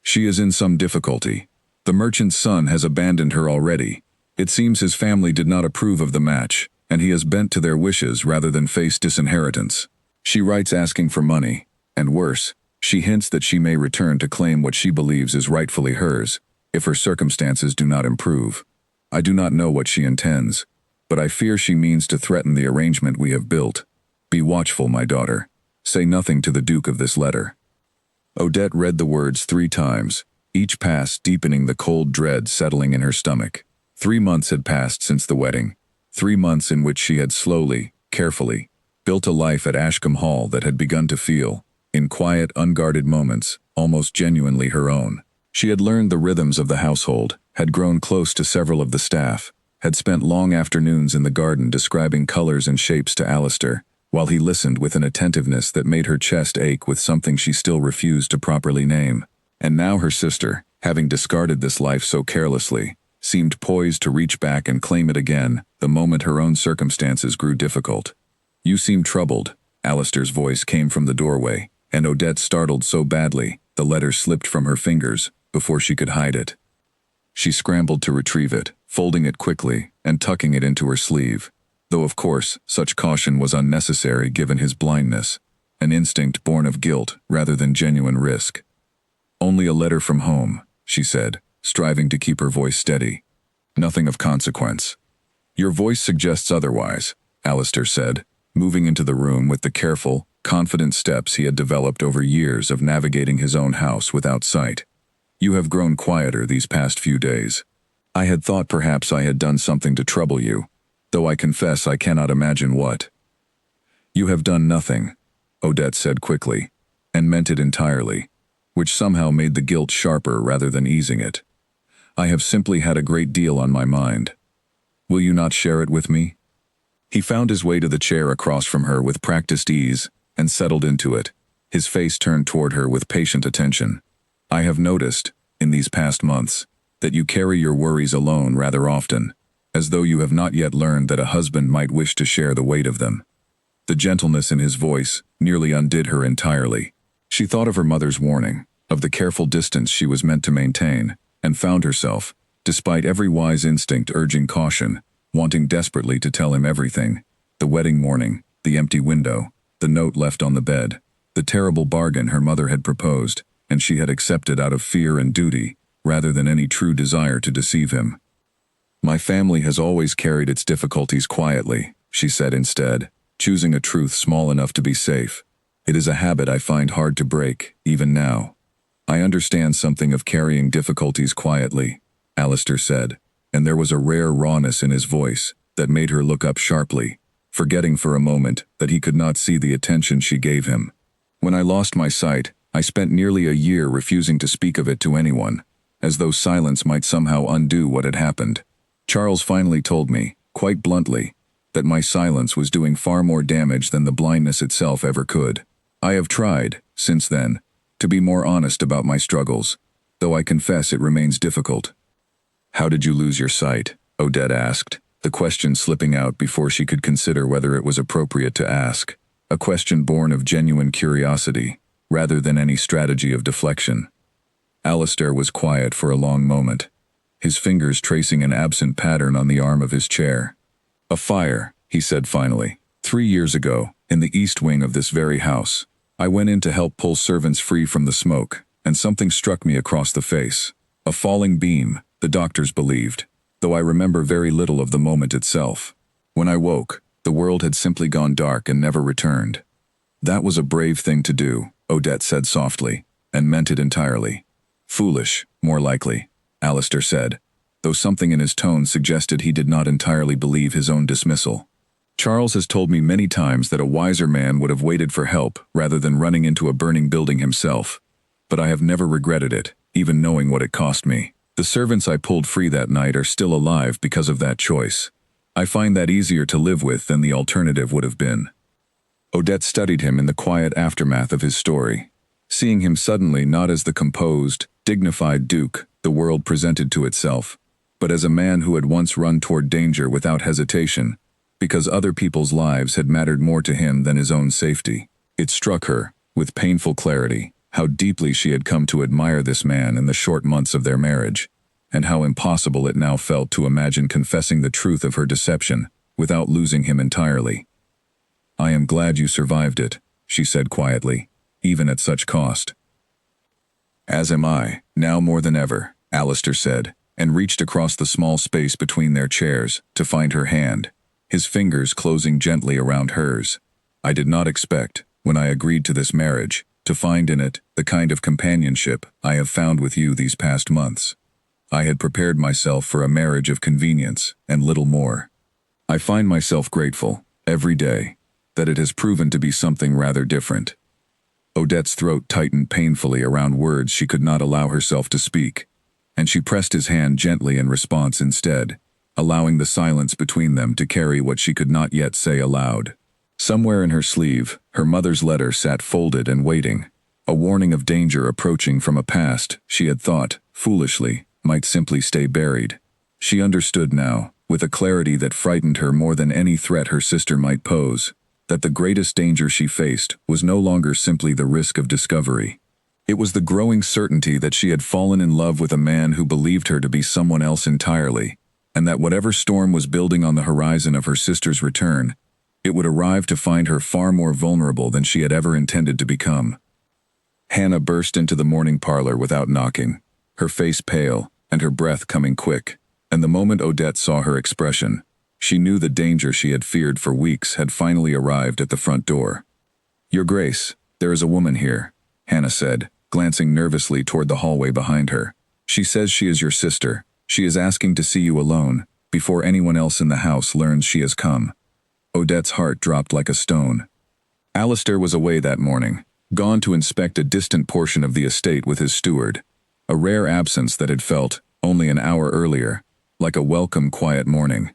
[SPEAKER 1] "She is in some difficulty. The merchant's son has abandoned her already. It seems his family did not approve of the match, and he has bent to their wishes rather than face disinheritance. She writes asking for money, and worse, she hints that she may return to claim what she believes is rightfully hers, if her circumstances do not improve. I do not know what she intends, but I fear she means to threaten the arrangement we have built. Be watchful, my daughter. Say nothing to the Duke of this letter." Odette read the words 3 times, each pass deepening the cold dread settling in her stomach. 3 months had passed since the wedding, 3 months in which she had slowly, carefully, built a life at Ashcombe Hall that had begun to feel, in quiet, unguarded moments, almost genuinely her own. She had learned the rhythms of the household, had grown close to several of the staff, had spent long afternoons in the garden describing colors and shapes to Alistair, while he listened with an attentiveness that made her chest ache with something she still refused to properly name. And now her sister, having discarded this life so carelessly, seemed poised to reach back and claim it again the moment her own circumstances grew difficult. "You seem troubled," Alistair's voice came from the doorway, and Odette startled so badly, the letter slipped from her fingers before she could hide it. She scrambled to retrieve it, folding it quickly and tucking it into her sleeve, though of course such caution was unnecessary given his blindness, an instinct born of guilt rather than genuine risk. "Only a letter from home," she said, striving to keep her voice steady. "Nothing of consequence." "Your voice suggests otherwise," Alistair said, moving into the room with the careful, confident steps he had developed over years of navigating his own house without sight. "You have grown quieter these past few days. I had thought perhaps I had done something to trouble you, though I confess I cannot imagine what." "You have done nothing," Odette said quickly, and meant it entirely, which somehow made the guilt sharper rather than easing it. "I have simply had a great deal on my mind. Will you not share it with me?" He found his way to the chair across from her with practiced ease, and settled into it, his face turned toward her with patient attention. "I have noticed, in these past months, that you carry your worries alone rather often, as though you have not yet learned that a husband might wish to share the weight of them." The gentleness in his voice nearly undid her entirely. She thought of her mother's warning, of the careful distance she was meant to maintain, and found herself, despite every wise instinct urging caution, wanting desperately to tell him everything: the wedding morning, the empty window, the note left on the bed, the terrible bargain her mother had proposed, and she had accepted out of fear and duty, rather than any true desire to deceive him. "My family has always carried its difficulties quietly," she said instead, choosing a truth small enough to be safe. "It is a habit I find hard to break, even now." "I understand something of carrying difficulties quietly," Alistair said, and there was a rare rawness in his voice that made her look up sharply, forgetting for a moment that he could not see the attention she gave him. "When I lost my sight, I spent nearly a year refusing to speak of it to anyone, as though silence might somehow undo what had happened. Charles finally told me, quite bluntly, that my silence was doing far more damage than the blindness itself ever could. I have tried, since then, to be more honest about my struggles, though I confess it remains difficult." "How did you lose your sight?" Odette asked, the question slipping out before she could consider whether it was appropriate to ask, a question born of genuine curiosity, rather than any strategy of deflection. Alistair was quiet for a long moment, his fingers tracing an absent pattern on the arm of his chair. "A fire," he said finally. 3 years ago, in the east wing of this very house. I went in to help pull servants free from the smoke, and something struck me across the face. A falling beam, the doctors believed, though I remember very little of the moment itself. When I woke, the world had simply gone dark and never returned. That was a brave thing to do, Odette said softly, and meant it entirely. Foolish, more likely, Alistair said, though something in his tone suggested he did not entirely believe his own dismissal. Charles has told me many times that a wiser man would have waited for help rather than running into a burning building himself, but I have never regretted it, even knowing what it cost me. The servants I pulled free that night are still alive because of that choice. I find that easier to live with than the alternative would have been. Odette studied him in the quiet aftermath of his story, seeing him suddenly not as the composed, dignified duke the world presented to itself, but as a man who had once run toward danger without hesitation, because other people's lives had mattered more to him than his own safety. It struck her, with painful clarity, how deeply she had come to admire this man in the short months of their marriage, and how impossible it now felt to imagine confessing the truth of her deception without losing him entirely. "I am glad you survived it," she said quietly, "even at such cost." "As am I, now more than ever," Alistair said, and reached across the small space between their chairs to find her hand, his fingers closing gently around hers. "I did not expect, when I agreed to this marriage, to find in it the kind of companionship I have found with you these past months. I had prepared myself for a marriage of convenience and little more. I find myself grateful, every day, that it has proven to be something rather different." Odette's throat tightened painfully around words she could not allow herself to speak, and she pressed his hand gently in response instead, allowing the silence between them to carry what she could not yet say aloud. Somewhere in her sleeve, her mother's letter sat folded and waiting, a warning of danger approaching from a past she had thought, foolishly, might simply stay buried. She understood now, with a clarity that frightened her more than any threat her sister might pose, that the greatest danger she faced was no longer simply the risk of discovery. It was the growing certainty that she had fallen in love with a man who believed her to be someone else entirely, and that whatever storm was building on the horizon of her sister's return, it would arrive to find her far more vulnerable than she had ever intended to become. Hannah burst into the morning parlor without knocking, her face pale and her breath coming quick, and the moment Odette saw her expression, she knew the danger she had feared for weeks had finally arrived at the front door. "Your Grace, there is a woman here," Hannah said, glancing nervously toward the hallway behind her. "She says she is your sister. She is asking to see you alone, before anyone else in the house learns she has come." Odette's heart dropped like a stone. Alistair was away that morning, gone to inspect a distant portion of the estate with his steward, a rare absence that had felt, only an hour earlier, like a welcome quiet morning.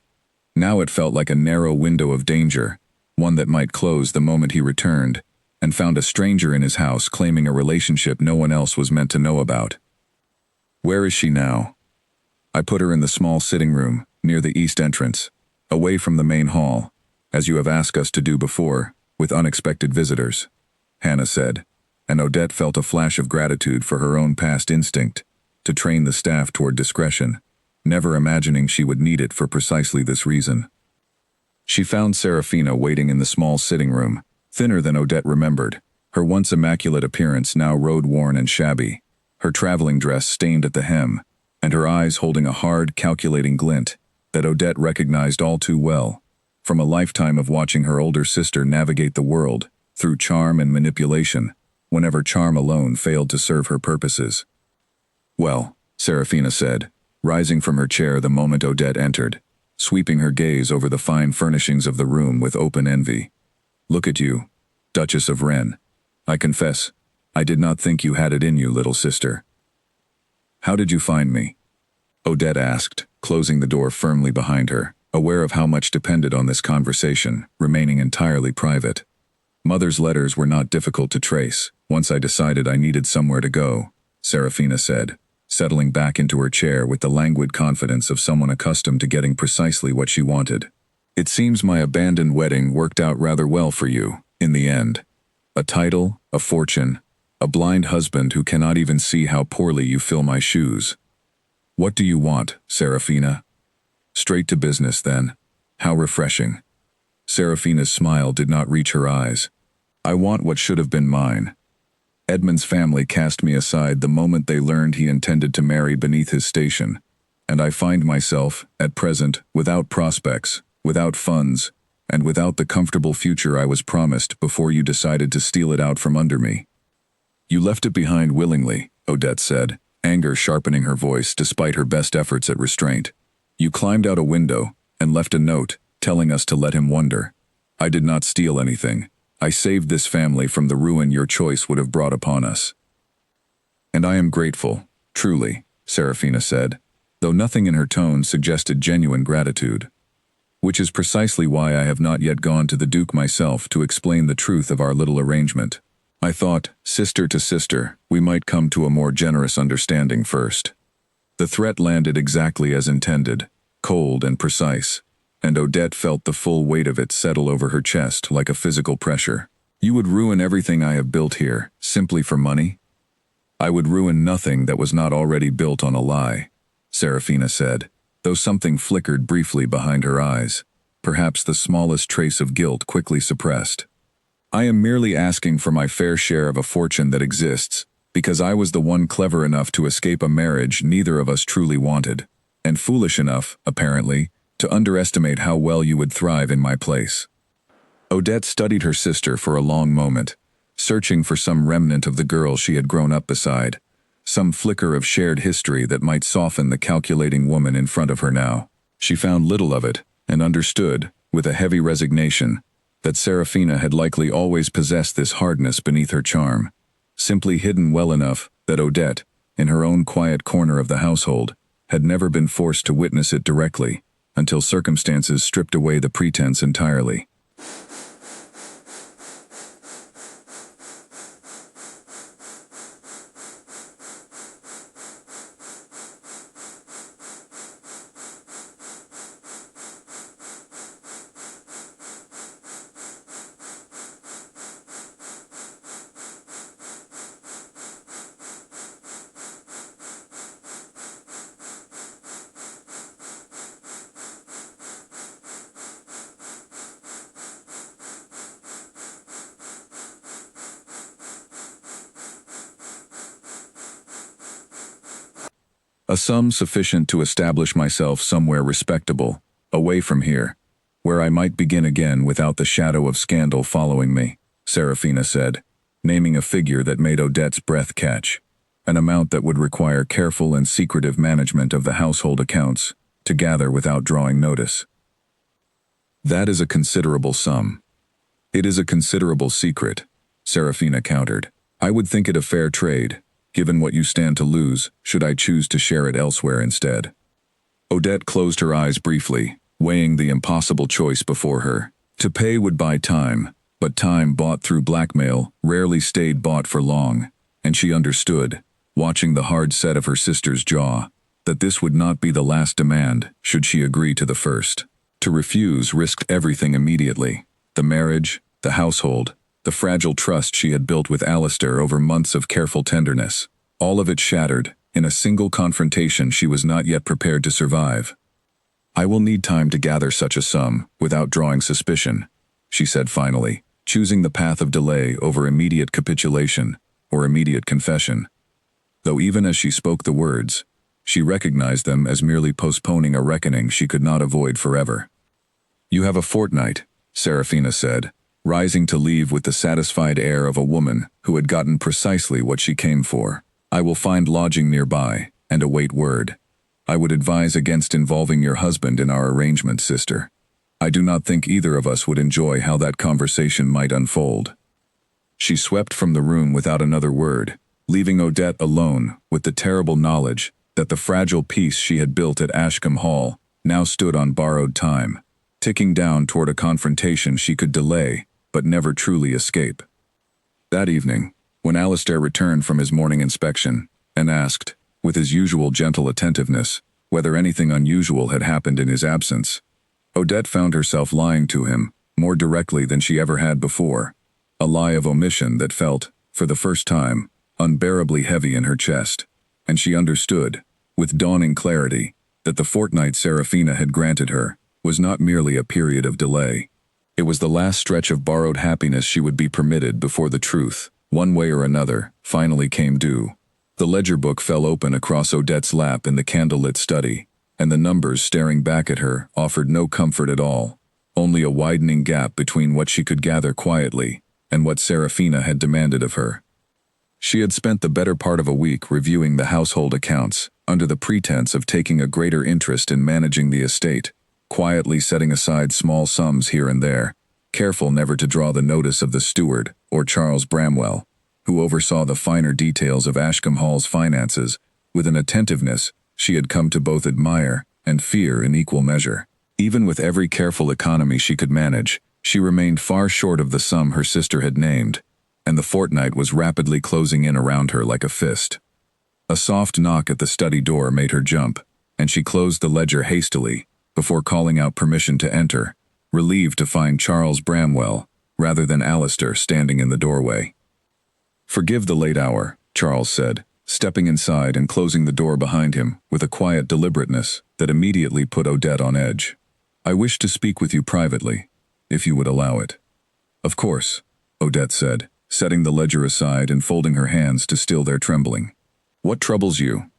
[SPEAKER 1] Now it felt like a narrow window of danger, one that might close the moment he returned, and found a stranger in his house claiming a relationship no one else was meant to know about. "Where is she now?" "I put her in the small sitting room, near the east entrance, away from the main hall, as you have asked us to do before, with unexpected visitors," Hannah said, and Odette felt a flash of gratitude for her own past instinct, to train the staff toward discretion, never imagining she would need it for precisely this reason. She found Serafina waiting in the small sitting room, thinner than Odette remembered, her once immaculate appearance now road-worn and shabby, her traveling dress stained at the hem, and her eyes holding a hard, calculating glint that Odette recognized all too well, from a lifetime of watching her older sister navigate the world, through charm and manipulation, whenever charm alone failed to serve her purposes. "Well," Serafina said, rising from her chair the moment Odette entered, sweeping her gaze over the fine furnishings of the room with open envy. "Look at you, Duchess of Wren. I confess, I did not think you had it in you, little sister." "How did you find me?" Odette asked, closing the door firmly behind her, aware of how much depended on this conversation, remaining entirely private. "Mother's letters were not difficult to trace, once I decided I needed somewhere to go," Serafina said, settling back into her chair with the languid confidence of someone accustomed to getting precisely what she wanted. "It seems my abandoned wedding worked out rather well for you, in the end. A title, a fortune, a blind husband who cannot even see how poorly you fill my shoes. What do you want, Serafina?" "Straight to business, then. How refreshing." Serafina's smile did not reach her eyes. I want what should have been mine. Edmund's family cast me aside the moment they learned he intended to marry beneath his station, and I find myself, at present, without prospects, without funds, and without the comfortable future I was promised before you decided to steal it out from under me. You left it behind willingly, Odette said, anger sharpening her voice despite her best efforts at restraint. You climbed out a window and left a note telling us to let him wonder. I did not steal anything. I saved this family from the ruin your choice would have brought upon us. And I am grateful, truly, Serafina said, though nothing in her tone suggested genuine gratitude. Which is precisely why I have not yet gone to the Duke myself to explain the truth of our little arrangement. I thought, sister to sister, we might come to a more generous understanding first. The threat landed exactly as intended, cold and precise, and Odette felt the full weight of it settle over her chest like a physical pressure. You would ruin everything I have built here, simply for money? I would ruin nothing that was not already built on a lie, Serafina said, though something flickered briefly behind her eyes, perhaps the smallest trace of guilt quickly suppressed. I am merely asking for my fair share of a fortune that exists, because I was the one clever enough to escape a marriage neither of us truly wanted, and foolish enough, apparently, to underestimate how well you would thrive in my place. Odette studied her sister for a long moment, searching for some remnant of the girl she had grown up beside, some flicker of shared history that might soften the calculating woman in front of her now. She found little of it, and understood, with a heavy resignation, that Serafina had likely always possessed this hardness beneath her charm, simply hidden well enough that Odette, in her own quiet corner of the household, had never been forced to witness it directly, until circumstances stripped away the pretense entirely. A sum sufficient to establish myself somewhere respectable, away from here, where I might begin again without the shadow of scandal following me, Serafina said, naming a figure that made Odette's breath catch, an amount that would require careful and secretive management of the household accounts, to gather without drawing notice. That is a considerable sum. It is a considerable secret, Serafina countered. I would think it a fair trade, given what you stand to lose, should I choose to share it elsewhere instead. Odette closed her eyes briefly, weighing the impossible choice before her. To pay would buy time, but time bought through blackmail rarely stayed bought for long, and she understood, watching the hard set of her sister's jaw, that this would not be the last demand should she agree to the first. To refuse risked everything immediately, the marriage, the household, the fragile trust she had built with Alistair over months of careful tenderness, all of it shattered in a single confrontation she was not yet prepared to survive. I will need time to gather such a sum without drawing suspicion, she said finally, choosing the path of delay over immediate capitulation or immediate confession. Though even as she spoke the words, she recognized them as merely postponing a reckoning she could not avoid forever. You have a fortnight, Serafina said, rising to leave with the satisfied air of a woman who had gotten precisely what she came for. I will find lodging nearby and await word. I would advise against involving your husband in our arrangement, sister. I do not think either of us would enjoy how that conversation might unfold. She swept from the room without another word, leaving Odette alone with the terrible knowledge that the fragile peace she had built at Ashcombe Hall now stood on borrowed time, ticking down toward a confrontation she could delay but never truly escape. That evening, when Alistair returned from his morning inspection and asked, with his usual gentle attentiveness, whether anything unusual had happened in his absence, Odette found herself lying to him more directly than she ever had before, a lie of omission that felt, for the first time, unbearably heavy in her chest, and she understood, with dawning clarity, that the fortnight Serafina had granted her was not merely a period of delay. It was the last stretch of borrowed happiness she would be permitted before the truth, one way or another, finally came due. The ledger book fell open across Odette's lap in the candlelit study, and the numbers staring back at her offered no comfort at all, only a widening gap between what she could gather quietly and what Serafina had demanded of her. She had spent the better part of a week reviewing the household accounts, under the pretense of taking a greater interest in managing the estate, quietly setting aside small sums here and there, careful never to draw the notice of the steward or Charles Bramwell, who oversaw the finer details of Ashcombe Hall's finances, with an attentiveness she had come to both admire and fear in equal measure. Even with every careful economy she could manage, she remained far short of the sum her sister had named, and the fortnight was rapidly closing in around her like a fist. A soft knock at the study door made her jump, and she closed the ledger hastily, before calling out permission to enter, relieved to find Charles Bramwell, rather than Alistair, standing in the doorway. "Forgive the late hour," Charles said, stepping inside and closing the door behind him with a quiet deliberateness that immediately put Odette on edge. "I wish to speak with you privately, if you would allow it." "Of course," Odette said, setting the ledger aside and folding her hands to still their trembling. "What troubles you?"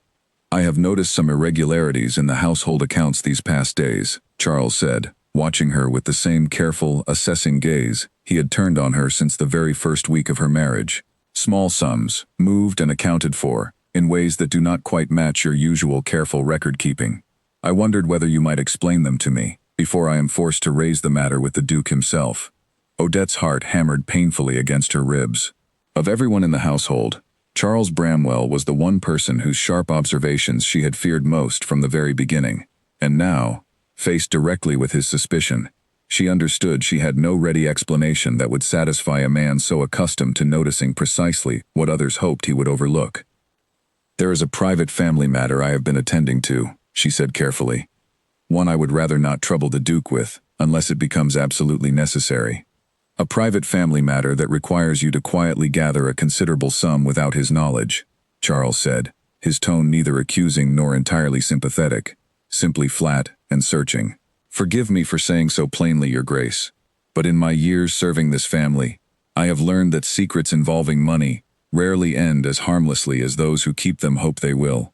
[SPEAKER 1] "I have noticed some irregularities in the household accounts these past days," Charles said, watching her with the same careful, assessing gaze he had turned on her since the very first week of her marriage. "Small sums, moved and accounted for, in ways that do not quite match your usual careful record-keeping. I wondered whether you might explain them to me, before I am forced to raise the matter with the Duke himself." Odette's heart hammered painfully against her ribs. Of everyone in the household, Charles Bramwell was the one person whose sharp observations she had feared most from the very beginning, and now, faced directly with his suspicion, she understood she had no ready explanation that would satisfy a man so accustomed to noticing precisely what others hoped he would overlook. "There is a private family matter I have been attending to," she said carefully. "One I would rather not trouble the Duke with, unless it becomes absolutely necessary. A private family matter that requires you to quietly gather a considerable sum without his knowledge," Charles said, his tone neither accusing nor entirely sympathetic, simply flat and searching. "Forgive me for saying so plainly, Your Grace, but in my years serving this family, I have learned that secrets involving money rarely end as harmlessly as those who keep them hope they will."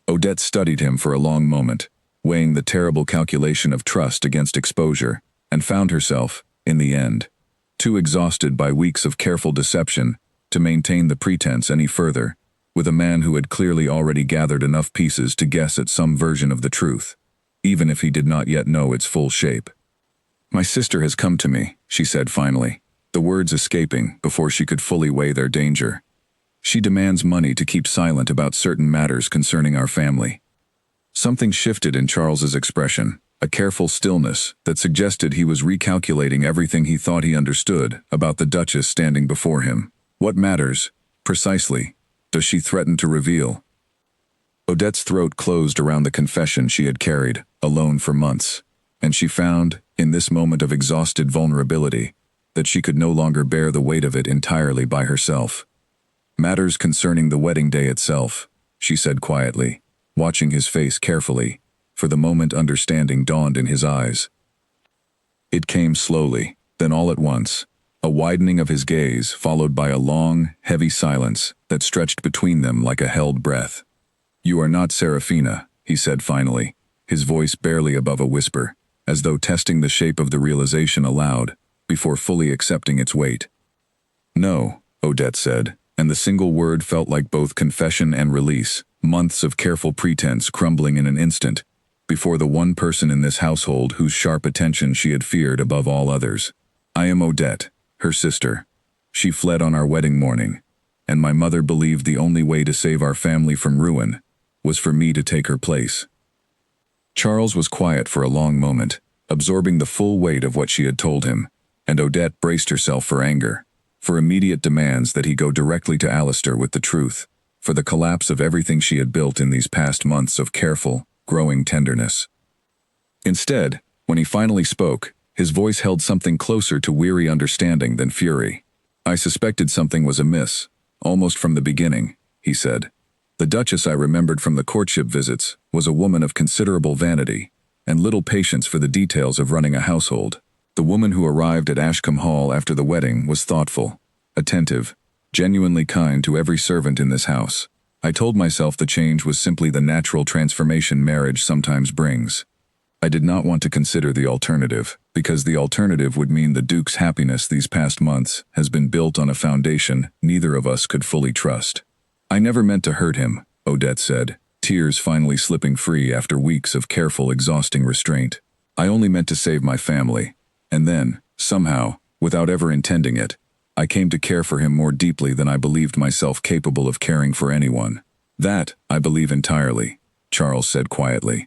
[SPEAKER 1] Odette studied him for a long moment, weighing the terrible calculation of trust against exposure, and found herself, in the end, too exhausted by weeks of careful deception to maintain the pretense any further, with a man who had clearly already gathered enough pieces to guess at some version of the truth, even if he did not yet know its full shape. "My sister has come to me," she said finally, the words escaping before she could fully weigh their danger. "She demands money to keep silent about certain matters concerning our family." Something shifted in Charles's expression, a careful stillness that suggested he was recalculating everything he thought he understood about the Duchess standing before him. "What matters, precisely, does she threaten to reveal?" Odette's throat closed around the confession she had carried, alone for months, and she found, in this moment of exhausted vulnerability, that she could no longer bear the weight of it entirely by herself. "Matters concerning the wedding day itself," she said quietly, watching his face carefully. For the moment understanding dawned in his eyes. It came slowly, then all at once, a widening of his gaze followed by a long, heavy silence that stretched between them like a held breath. "You are not Serafina," he said finally, his voice barely above a whisper, as though testing the shape of the realization aloud, before fully accepting its weight. "No," Odette said, and the single word felt like both confession and release, months of careful pretense crumbling in an instant, before the one person in this household whose sharp attention she had feared above all others. "I am Odette, her sister. She fled on our wedding morning, and my mother believed the only way to save our family from ruin was for me to take her place." Charles was quiet for a long moment, absorbing the full weight of what she had told him, and Odette braced herself for anger, for immediate demands that he go directly to Alistair with the truth, for the collapse of everything she had built in these past months of careful, growing tenderness. Instead, when he finally spoke, his voice held something closer to weary understanding than fury. "I suspected something was amiss, almost from the beginning," he said. "The Duchess I remembered from the courtship visits was a woman of considerable vanity, and little patience for the details of running a household. The woman who arrived at Ashcombe Hall after the wedding was thoughtful, attentive, genuinely kind to every servant in this house. I told myself the change was simply the natural transformation marriage sometimes brings. I did not want to consider the alternative, because the alternative would mean the Duke's happiness these past months has been built on a foundation neither of us could fully trust. I never meant to hurt him, Odette said, tears finally slipping free after weeks of careful, exhausting restraint. I only meant to save my family. And then, somehow, without ever intending it, I came to care for him more deeply than I believed myself capable of caring for anyone. That, I believe entirely, Charles said quietly.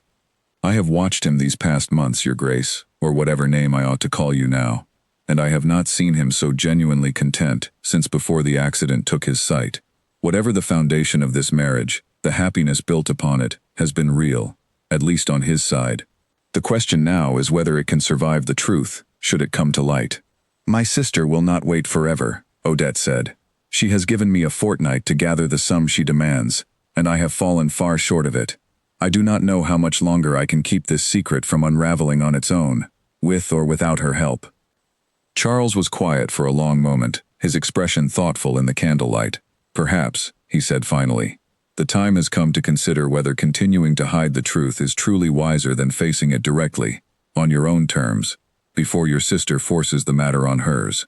[SPEAKER 1] I have watched him these past months, Your Grace, or whatever name I ought to call you now, and I have not seen him so genuinely content since before the accident took his sight. Whatever the foundation of this marriage, the happiness built upon it has been real, at least on his side. The question now is whether it can survive the truth, should it come to light. My sister will not wait forever, Odette said. She has given me a fortnight to gather the sum she demands, and I have fallen far short of it. I do not know how much longer I can keep this secret from unraveling on its own, with or without her help. Charles was quiet for a long moment, his expression thoughtful in the candlelight. Perhaps, he said finally, the time has come to consider whether continuing to hide the truth is truly wiser than facing it directly, on your own terms, before your sister forces the matter on hers.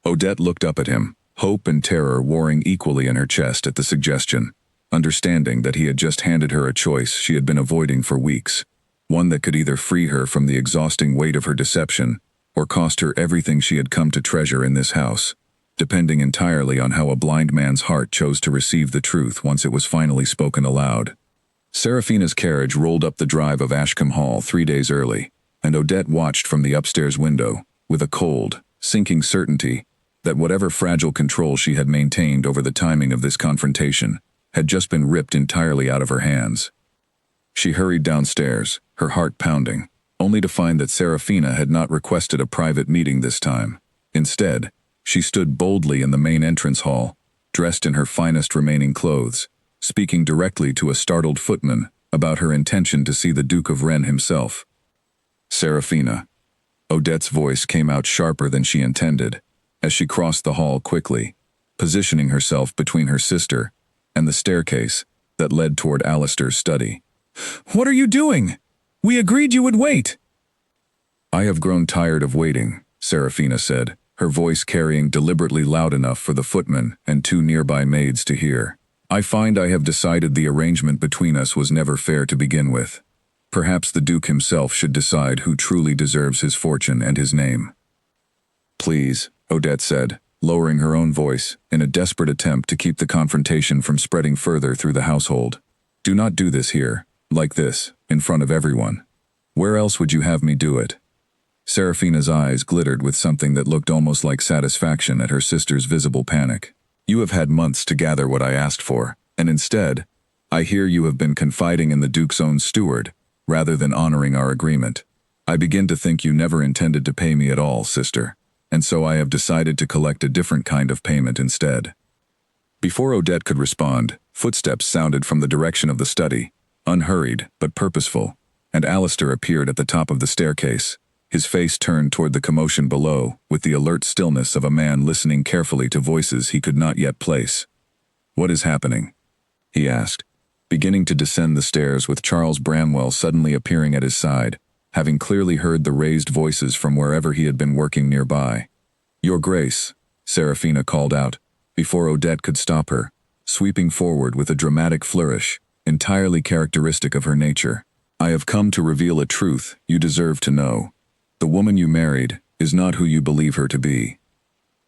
[SPEAKER 1] Odette looked up at him, hope and terror warring equally in her chest at the suggestion, understanding that he had just handed her a choice she had been avoiding for weeks, one that could either free her from the exhausting weight of her deception or cost her everything she had come to treasure in this house, depending entirely on how a blind man's heart chose to receive the truth once it was finally spoken aloud. Seraphina's carriage rolled up the drive of Ashcombe Hall 3 days early, and Odette watched from the upstairs window, with a cold, sinking certainty that whatever fragile control she had maintained over the timing of this confrontation had just been ripped entirely out of her hands. She hurried downstairs, her heart pounding, only to find that Seraphina had not requested a private meeting this time. Instead, she stood boldly in the main entrance hall, dressed in her finest remaining clothes, speaking directly to a startled footman about her intention to see the Duke of Wren himself. Seraphina. Odette's voice came out sharper than she intended, as she crossed the hall quickly, positioning herself between her sister and the staircase that led toward Alistair's study. "What are you doing? We agreed you would wait." "I have grown tired of waiting," Seraphina said, her voice carrying deliberately loud enough for the footman and 2 nearby maids to hear. "I find I have decided the arrangement between us was never fair to begin with. Perhaps the Duke himself should decide who truly deserves his fortune and his name." "Please," Odette said, lowering her own voice in a desperate attempt to keep the confrontation from spreading further through the household. "Do not do this here, like this, in front of everyone. Where else would you have me do it?" Seraphina's eyes glittered with something that looked almost like satisfaction at her sister's visible panic. "You have had months to gather what I asked for, and instead, I hear you have been confiding in the Duke's own steward, rather than honoring our agreement. I begin to think you never intended to pay me at all, sister, and so I have decided to collect a different kind of payment instead." Before Odette could respond, footsteps sounded from the direction of the study, unhurried but purposeful, and Alistair appeared at the top of the staircase, his face turned toward the commotion below with the alert stillness of a man listening carefully to voices he could not yet place. "What is happening?" he asked, beginning to descend the stairs with Charles Bramwell suddenly appearing at his side, having clearly heard the raised voices from wherever he had been working nearby. "Your Grace," Seraphina called out, before Odette could stop her, sweeping forward with a dramatic flourish, entirely characteristic of her nature. "I have come to reveal a truth you deserve to know. The woman you married is not who you believe her to be."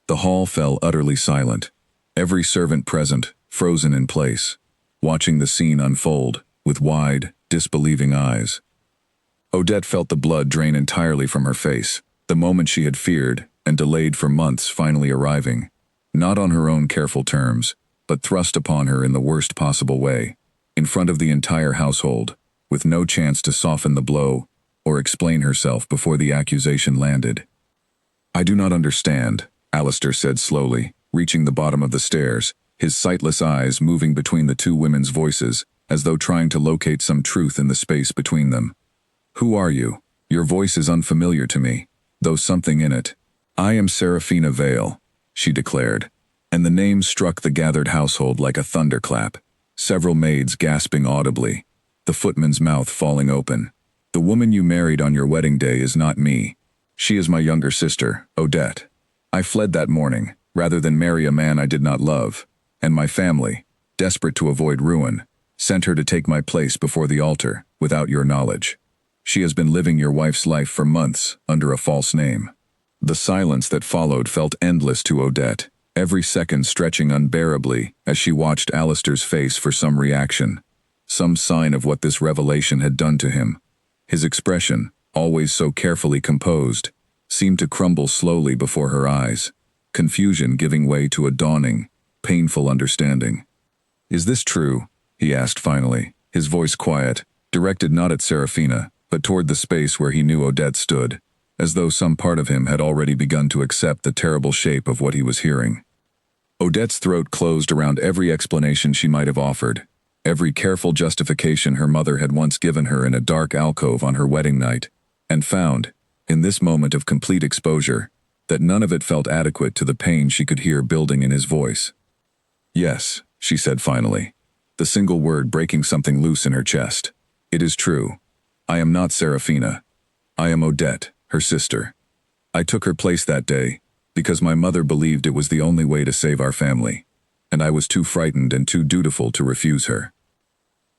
[SPEAKER 1] The hall fell utterly silent, every servant present frozen in place, watching the scene unfold with wide, disbelieving eyes. Odette felt the blood drain entirely from her face, the moment she had feared and delayed for months finally arriving, not on her own careful terms, but thrust upon her in the worst possible way, in front of the entire household, with no chance to soften the blow or explain herself before the accusation landed. "I do not understand," Alistair said slowly, reaching the bottom of the stairs, his sightless eyes moving between the 2 women's voices, as though trying to locate some truth in the space between them. "Who are you? Your voice is unfamiliar to me. though something in it. "I am Seraphina Vale," she declared, and the name struck the gathered household like a thunderclap. Several maids gasping audibly, the footman's mouth falling open. "The woman you married on your wedding day is not me. She is my younger sister, Odette. I fled that morning, rather than marry a man I did not love, and my family, desperate to avoid ruin, sent her to take my place before the altar, without your knowledge. She has been living your wife's life for months, under a false name." The silence that followed felt endless to Odette, every second stretching unbearably as she watched Alistair's face for some reaction, some sign of what this revelation had done to him. His expression, always so carefully composed, seemed to crumble slowly before her eyes, confusion giving way to a dawning, painful understanding. "Is this true?" he asked finally, his voice quiet, directed not at Seraphina, but toward the space where he knew Odette stood, as though some part of him had already begun to accept the terrible shape of what he was hearing. Odette's throat closed around every explanation she might have offered, every careful justification her mother had once given her in a dark alcove on her wedding night, and found, in this moment of complete exposure, that none of it felt adequate to the pain she could hear building in his voice. "Yes," she said finally, the single word breaking something loose in her chest. "It is true. I am not Seraphina. I am Odette, her sister. I took her place that day, because my mother believed it was the only way to save our family, and I was too frightened and too dutiful to refuse her."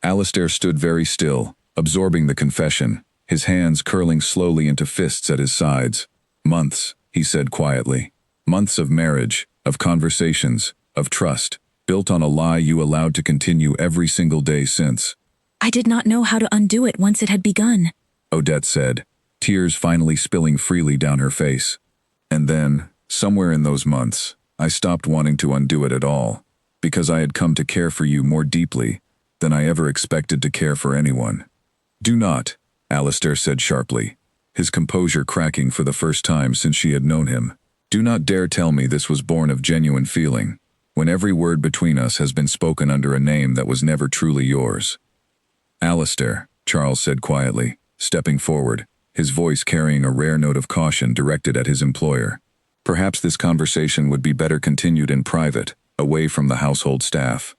[SPEAKER 1] Alistair stood very still, absorbing the confession, his hands curling slowly into fists at his sides. "Months," he said quietly. "Months of marriage, of conversations, of trust, built on a lie you allowed to continue every single day since."
[SPEAKER 2] "I did not know how to undo it once it had begun,"
[SPEAKER 1] Odette said, tears finally spilling freely down her face. "And then, somewhere in those months, I stopped wanting to undo it at all, because I had come to care for you more deeply than I ever expected to care for anyone." "Do not," Alistair said sharply, his composure cracking for the first time since she had known him. "Do not dare tell me this was born of genuine feeling, when every word between us has been spoken under a name that was never truly yours." "Alistair," Charles said quietly, stepping forward, his voice carrying a rare note of caution directed at his employer. "Perhaps this conversation would be better continued in private, away from the household staff."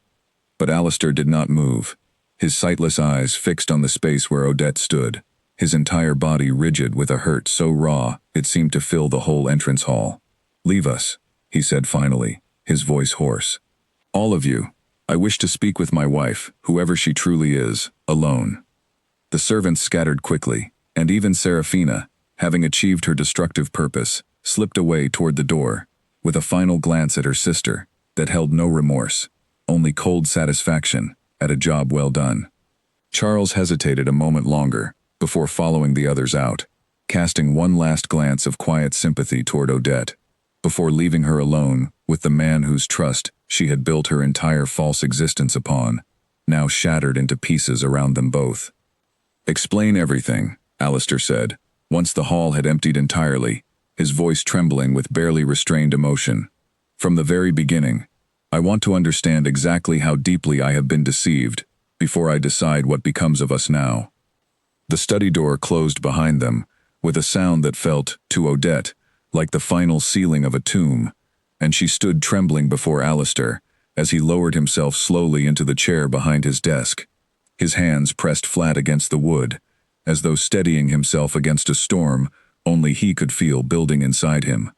[SPEAKER 1] But Alistair did not move, his sightless eyes fixed on the space where Odette stood, his entire body rigid with a hurt so raw it seemed to fill the whole entrance hall. "Leave us," he said finally, his voice hoarse. "All of you. I wish to speak with my wife, whoever she truly is, alone." The servants scattered quickly, and even Seraphina, having achieved her destructive purpose, slipped away toward the door, with a final glance at her sister that held no remorse, only cold satisfaction at a job well done. Charles hesitated a moment longer before following the others out, casting one last glance of quiet sympathy toward Odette, before leaving her alone with the man whose trust she had built her entire false existence upon, now shattered into pieces around them both. "Explain everything," Alistair said, once the hall had emptied entirely, his voice trembling with barely restrained emotion. "From the very beginning. I want to understand exactly how deeply I have been deceived, before I decide what becomes of us now." The study door closed behind them, with a sound that felt, to Odette, like the final sealing of a tomb, and she stood trembling before Alistair as he lowered himself slowly into the chair behind his desk, his hands pressed flat against the wood, as though steadying himself against a storm only he could feel building inside him.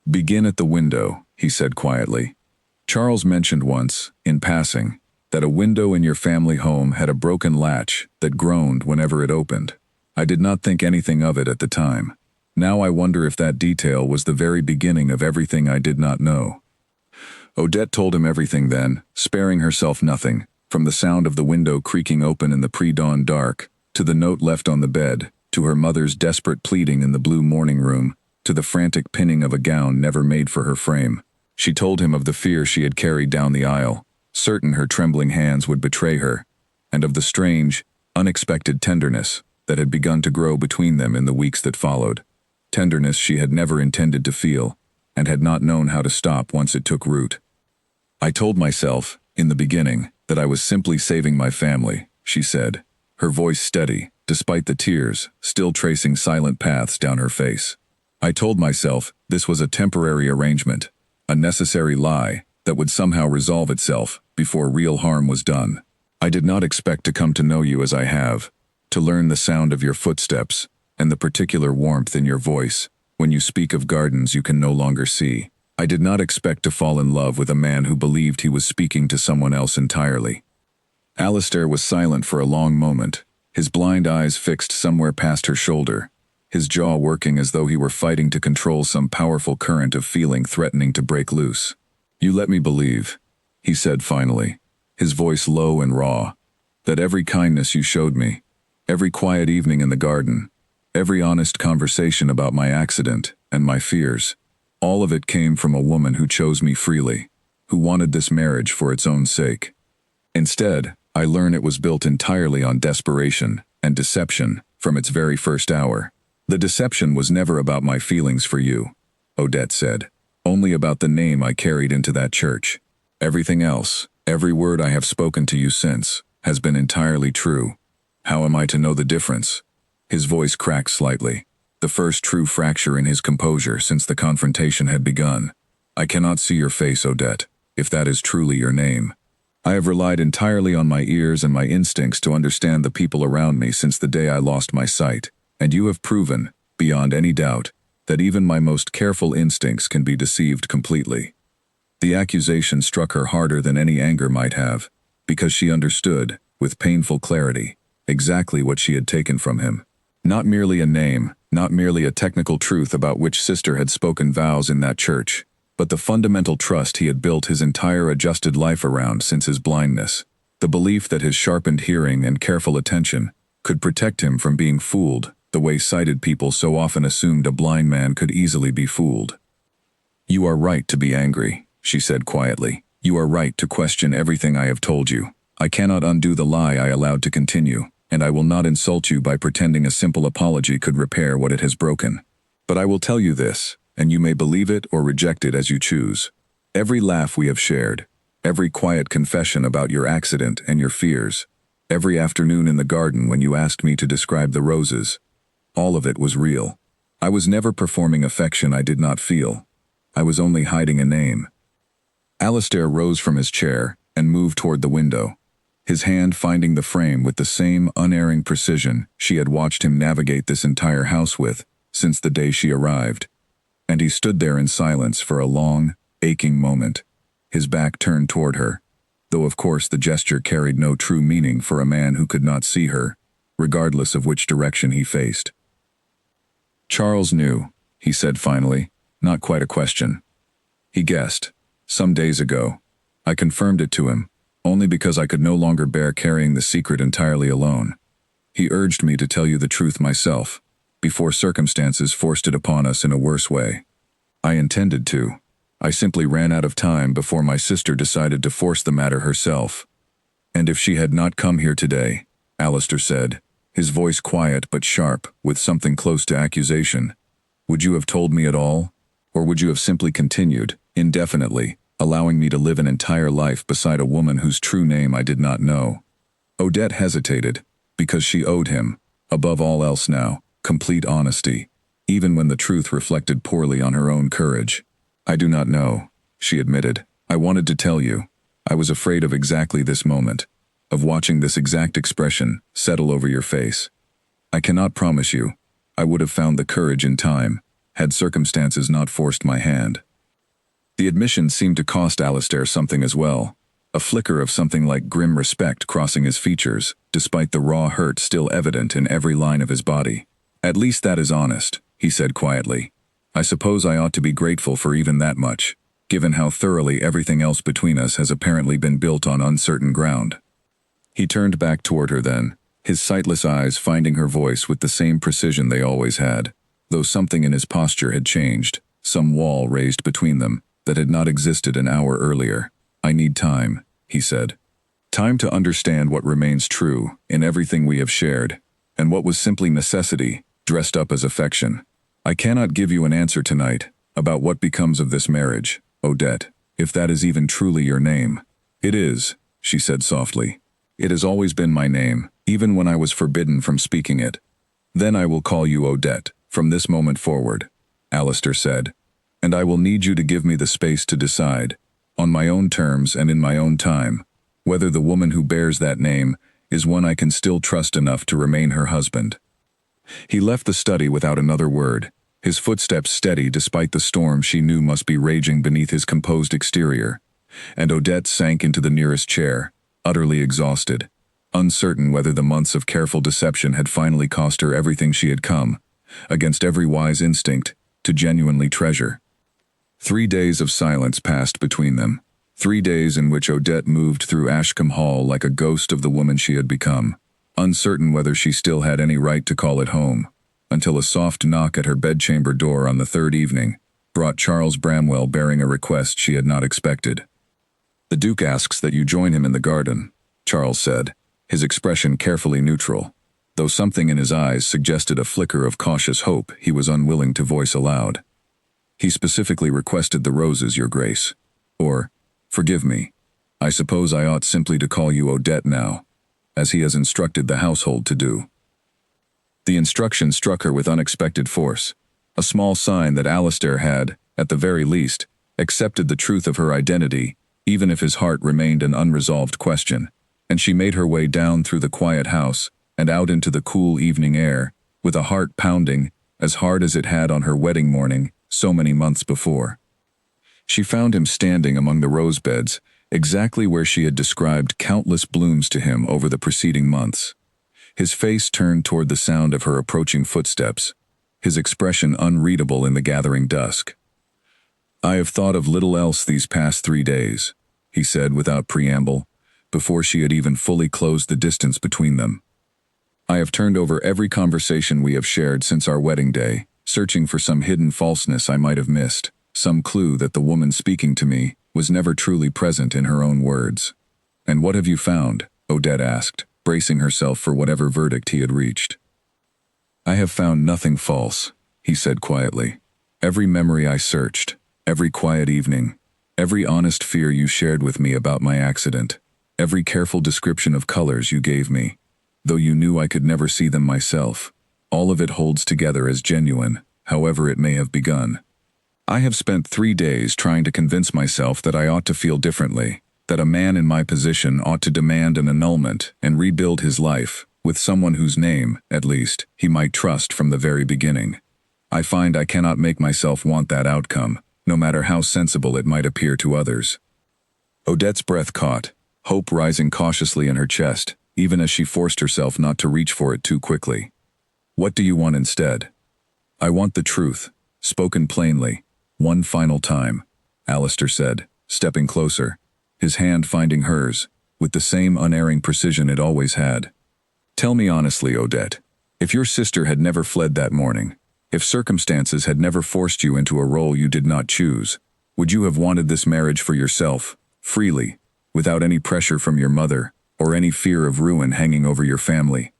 [SPEAKER 1] "Begin at the window," he said quietly. "Charles mentioned once, in passing, that a window in your family home had a broken latch that groaned whenever it opened. I did not think anything of it at the time. Now I wonder if that detail was the very beginning of everything I did not know." Odette told him everything then, sparing herself nothing, from the sound of the window creaking open in the pre-dawn dark, to the note left on the bed, to her mother's desperate pleading in the blue morning room, to the frantic pinning of a gown never made for her frame. She told him of the fear she had carried down the aisle, certain her trembling hands would betray her, and of the strange, unexpected tenderness that had begun to grow between them in the weeks that followed. Tenderness she had never intended to feel, and had not known how to stop once it took root. "I told myself, in the beginning, that I was simply saving my family," she said, her voice steady, despite the tears still tracing silent paths down her face. I told myself this was a temporary arrangement, a necessary lie that would somehow resolve itself before real harm was done. I did not expect to come to know you as I have, to learn the sound of your footsteps and the particular warmth in your voice when you speak of gardens you can no longer see. I did not expect to fall in love with a man who believed he was speaking to someone else entirely. Alistair was silent for a long moment, his blind eyes fixed somewhere past her shoulder, his jaw working as though he were fighting to control some powerful current of feeling threatening to break loose. "You let me believe," he said finally, his voice low and raw, "that every kindness you showed me, every quiet evening in the garden, every honest conversation about my accident and my fears, all of it came from a woman who chose me freely, who wanted this marriage for its own sake. Instead, I learn it was built entirely on desperation and deception from its very first hour. The deception was never about my feelings for you," Odette said, "only about the name I carried into that church. Everything else, every word I have spoken to you since, has been entirely true. How am I to know the difference?" His voice cracked slightly, the first true fracture in his composure since the confrontation had begun. "I cannot see your face, Odette, if that is truly your name. I have relied entirely on my ears and my instincts to understand the people around me since the day I lost my sight, and you have proven, beyond any doubt, that even my most careful instincts can be deceived completely." The accusation struck her harder than any anger might have, because she understood, with painful clarity, exactly what she had taken from him. Not merely a name, not merely a technical truth about which sister had spoken vows in that church, but the fundamental trust he had built his entire adjusted life around since his blindness, the belief that his sharpened hearing and careful attention could protect him from being fooled the way sighted people so often assumed a blind man could easily be fooled. "You are right to be angry," she said quietly. "You are right to question everything I have told you. I cannot undo the lie I allowed to continue, and I will not insult you by pretending a simple apology could repair what it has broken. But I will tell you this, and you may believe it or reject it as you choose. Every laugh we have shared, every quiet confession about your accident and your fears, every afternoon in the garden when you asked me to describe the roses, all of it was real. I was never performing affection I did not feel. I was only hiding a name." Alistair rose from his chair and moved toward the window, his hand finding the frame with the same unerring precision she had watched him navigate this entire house with since the day she arrived. And he stood there in silence for a long, aching moment, his back turned toward her, though of course the gesture carried no true meaning for a man who could not see her, regardless of which direction he faced. "Charles knew," he said finally, not quite a question. "He guessed, some days ago. I confirmed it to him, only because I could no longer bear carrying the secret entirely alone. He urged me to tell you the truth myself, before circumstances forced it upon us in a worse way. I intended to. I simply ran out of time before my sister decided to force the matter herself. And if she had not come here today," Alistair said, his voice quiet but sharp with something close to accusation, "would you have told me at all? Or would you have simply continued, indefinitely, allowing me to live an entire life beside a woman whose true name I did not know?" Odette hesitated, because she owed him, above all else now, complete honesty, even when the truth reflected poorly on her own courage. "I do not know," she admitted. "I wanted to tell you. I was afraid of exactly this moment, of watching this exact expression settle over your face. I cannot promise you. I would have found the courage in time, had circumstances not forced my hand." The admission seemed to cost Alistair something as well, a flicker of something like grim respect crossing his features, despite the raw hurt still evident in every line of his body. "At least that is honest," he said quietly. "I suppose I ought to be grateful for even that much, given how thoroughly everything else between us has apparently been built on uncertain ground." He turned back toward her then, his sightless eyes finding her voice with the same precision they always had, though something in his posture had changed, some wall raised between them that had not existed an hour earlier. "I need time," he said. "Time to understand what remains true in everything we have shared, and what was simply necessity, dressed up as affection. I cannot give you an answer tonight about what becomes of this marriage, Odette, if that is even truly your name." "It is," she said softly. "It has always been my name, even when I was forbidden from speaking it. Then I will call you Odette, from this moment forward. Alistair said, "and I will need you to give me the space to decide, on my own terms and in my own time, whether the woman who bears that name is one I can still trust enough to remain her husband." He left the study without another word, his footsteps steady despite the storm she knew must be raging beneath his composed exterior, and Odette sank into the nearest chair, utterly exhausted, uncertain whether the months of careful deception had finally cost her everything she had come, against every wise instinct, to genuinely treasure. 3 days of silence passed between them, 3 days in which Odette moved through Ashcombe Hall like a ghost of the woman she had become, uncertain whether she still had any right to call it home, until a soft knock at her bedchamber door on the third evening brought Charles Bramwell bearing a request she had not expected. "The Duke asks that you join him in the garden," Charles said, his expression carefully neutral, though something in his eyes suggested a flicker of cautious hope he was unwilling to voice aloud. "He specifically requested the roses, Your Grace. Or, forgive me, I suppose I ought simply to call you Odette now, as he has instructed the household to do." The instruction struck her with unexpected force, a small sign that Alistair had, at the very least, accepted the truth of her identity, even if his heart remained an unresolved question, and she made her way down through the quiet house and out into the cool evening air, with a heart pounding as hard as it had on her wedding morning so many months before. She found him standing among the rose beds, exactly where she had described countless blooms to him over the preceding months. His face turned toward the sound of her approaching footsteps, his expression unreadable in the gathering dusk. "I have thought of little else these past 3 days," he said without preamble, before she had even fully closed the distance between them. "I have turned over every conversation we have shared since our wedding day, searching for some hidden falseness I might have missed, some clue that the woman speaking to me was never truly present in her own words." "And what have you found?" Odette asked, bracing herself for whatever verdict he had reached. "I have found nothing false," he said quietly. "Every memory I searched, every quiet evening, every honest fear you shared with me about my accident, every careful description of colors you gave me, though you knew I could never see them myself, all of it holds together as genuine, however it may have begun. I have spent 3 days trying to convince myself that I ought to feel differently, that a man in my position ought to demand an annulment and rebuild his life, with someone whose name, at least, he might trust from the very beginning. I find I cannot make myself want that outcome, no matter how sensible it might appear to others." Odette's breath caught, hope rising cautiously in her chest, even as she forced herself not to reach for it too quickly. "What do you want instead?" "I want the truth, spoken plainly, one final time," Alistair said, stepping closer, his hand finding hers, with the same unerring precision it always had. "Tell me honestly, Odette, if your sister had never fled that morning, if circumstances had never forced you into a role you did not choose, would you have wanted this marriage for yourself, freely, without any pressure from your mother, or any fear of ruin hanging over your family?"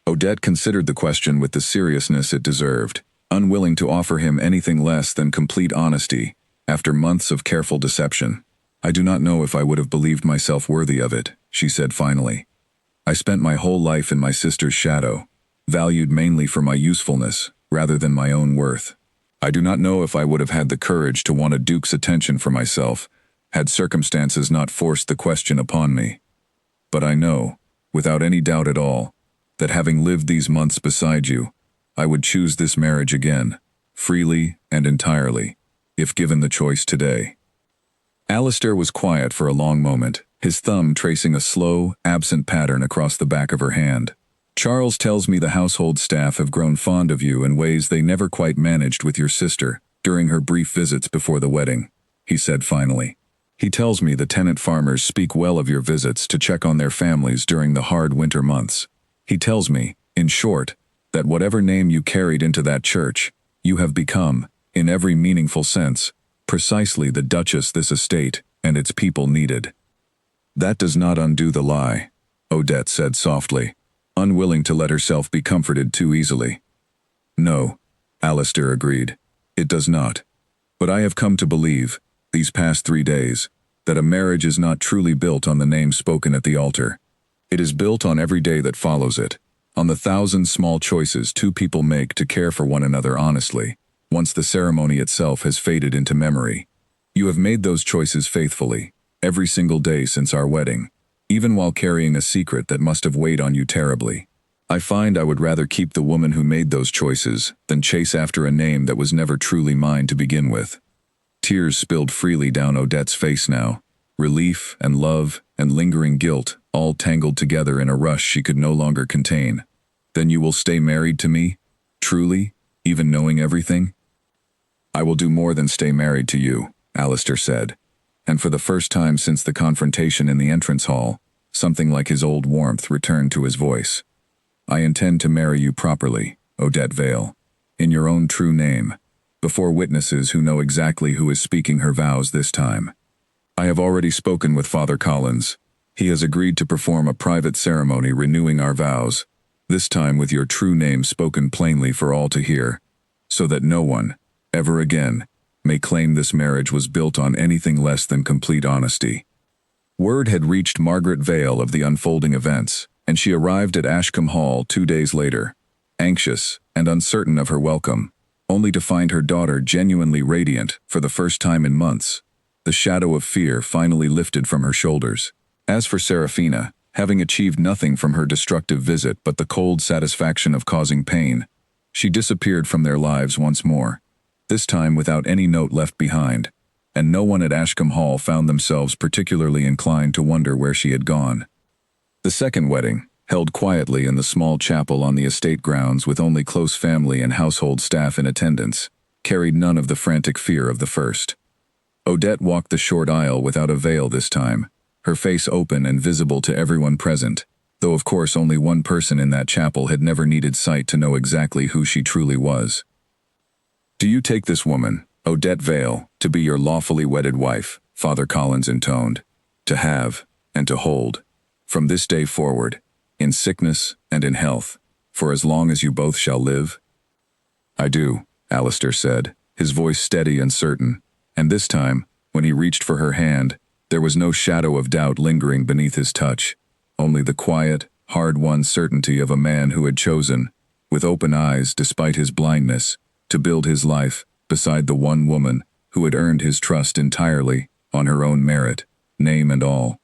[SPEAKER 1] Odette considered the question with the seriousness it deserved, unwilling to offer him anything less than complete honesty, after months of careful deception. "I do not know if I would have believed myself worthy of it," she said finally. "I spent my whole life in my sister's shadow, valued mainly for my usefulness, rather than my own worth. I do not know if I would have had the courage to want a duke's attention for myself, had circumstances not forced the question upon me. But I know, without any doubt at all, that having lived these months beside you, I would choose this marriage again, freely and entirely, if given the choice today." Alistair was quiet for a long moment, his thumb tracing a slow, absent pattern across the back of her hand. "Charles tells me the household staff have grown fond of you in ways they never quite managed with your sister during her brief visits before the wedding," he said finally. "He tells me the tenant farmers speak well of your visits to check on their families during the hard winter months. He tells me, in short, that whatever name you carried into that church, you have become, in every meaningful sense, precisely the duchess this estate and its people needed." "That does not undo the lie," Odette said softly, unwilling to let herself be comforted too easily. "No," Alistair agreed, "it does not. But I have come to believe, these past 3 days, that a marriage is not truly built on the name spoken at the altar. It is built on every day that follows it, on the 1,000 small choices two people make to care for one another honestly, once the ceremony itself has faded into memory. You have made those choices faithfully, every single day since our wedding, even while carrying a secret that must have weighed on you terribly. I find I would rather keep the woman who made those choices than chase after a name that was never truly mine to begin with. Tears spilled freely down Odette's face now, relief and love and lingering guilt all tangled together in a rush she could no longer contain. Then you will stay married to me? Truly? Even knowing everything? I will do more than stay married to you, Alistair said, and for the first time since the confrontation in the entrance hall, something like his old warmth returned to his voice. I intend to marry you properly, Odette Vale, in your own true name, before witnesses who know exactly who is speaking her vows this time. I have already spoken with Father Collins. He has agreed to perform a private ceremony renewing our vows, this time with your true name spoken plainly for all to hear, so that no one, ever again, may claim this marriage was built on anything less than complete honesty. Word had reached Margaret Vale of the unfolding events, and she arrived at Ashcombe Hall 2 days later, anxious and uncertain of her welcome, only to find her daughter genuinely radiant for the first time in months. The shadow of fear finally lifted from her shoulders. As for Serafina, having achieved nothing from her destructive visit but the cold satisfaction of causing pain, she disappeared from their lives once more, this time without any note left behind, and no one at Ashcombe Hall found themselves particularly inclined to wonder where she had gone. The second wedding, held quietly in the small chapel on the estate grounds with only close family and household staff in attendance, carried none of the frantic fear of the first. Odette walked the short aisle without a veil this time, her face open and visible to everyone present, though of course only one person in that chapel had never needed sight to know exactly who she truly was. Do you take this woman, Odette Vale, to be your lawfully wedded wife, Father Collins intoned, to have, and to hold, from this day forward, in sickness and in health, for as long as you both shall live? I do, Alistair said, his voice steady and certain, and this time, when he reached for her hand, there was no shadow of doubt lingering beneath his touch, only the quiet, hard-won certainty of a man who had chosen, with open eyes despite his blindness, to build his life beside the one woman who had earned his trust entirely on her own merit, name and all.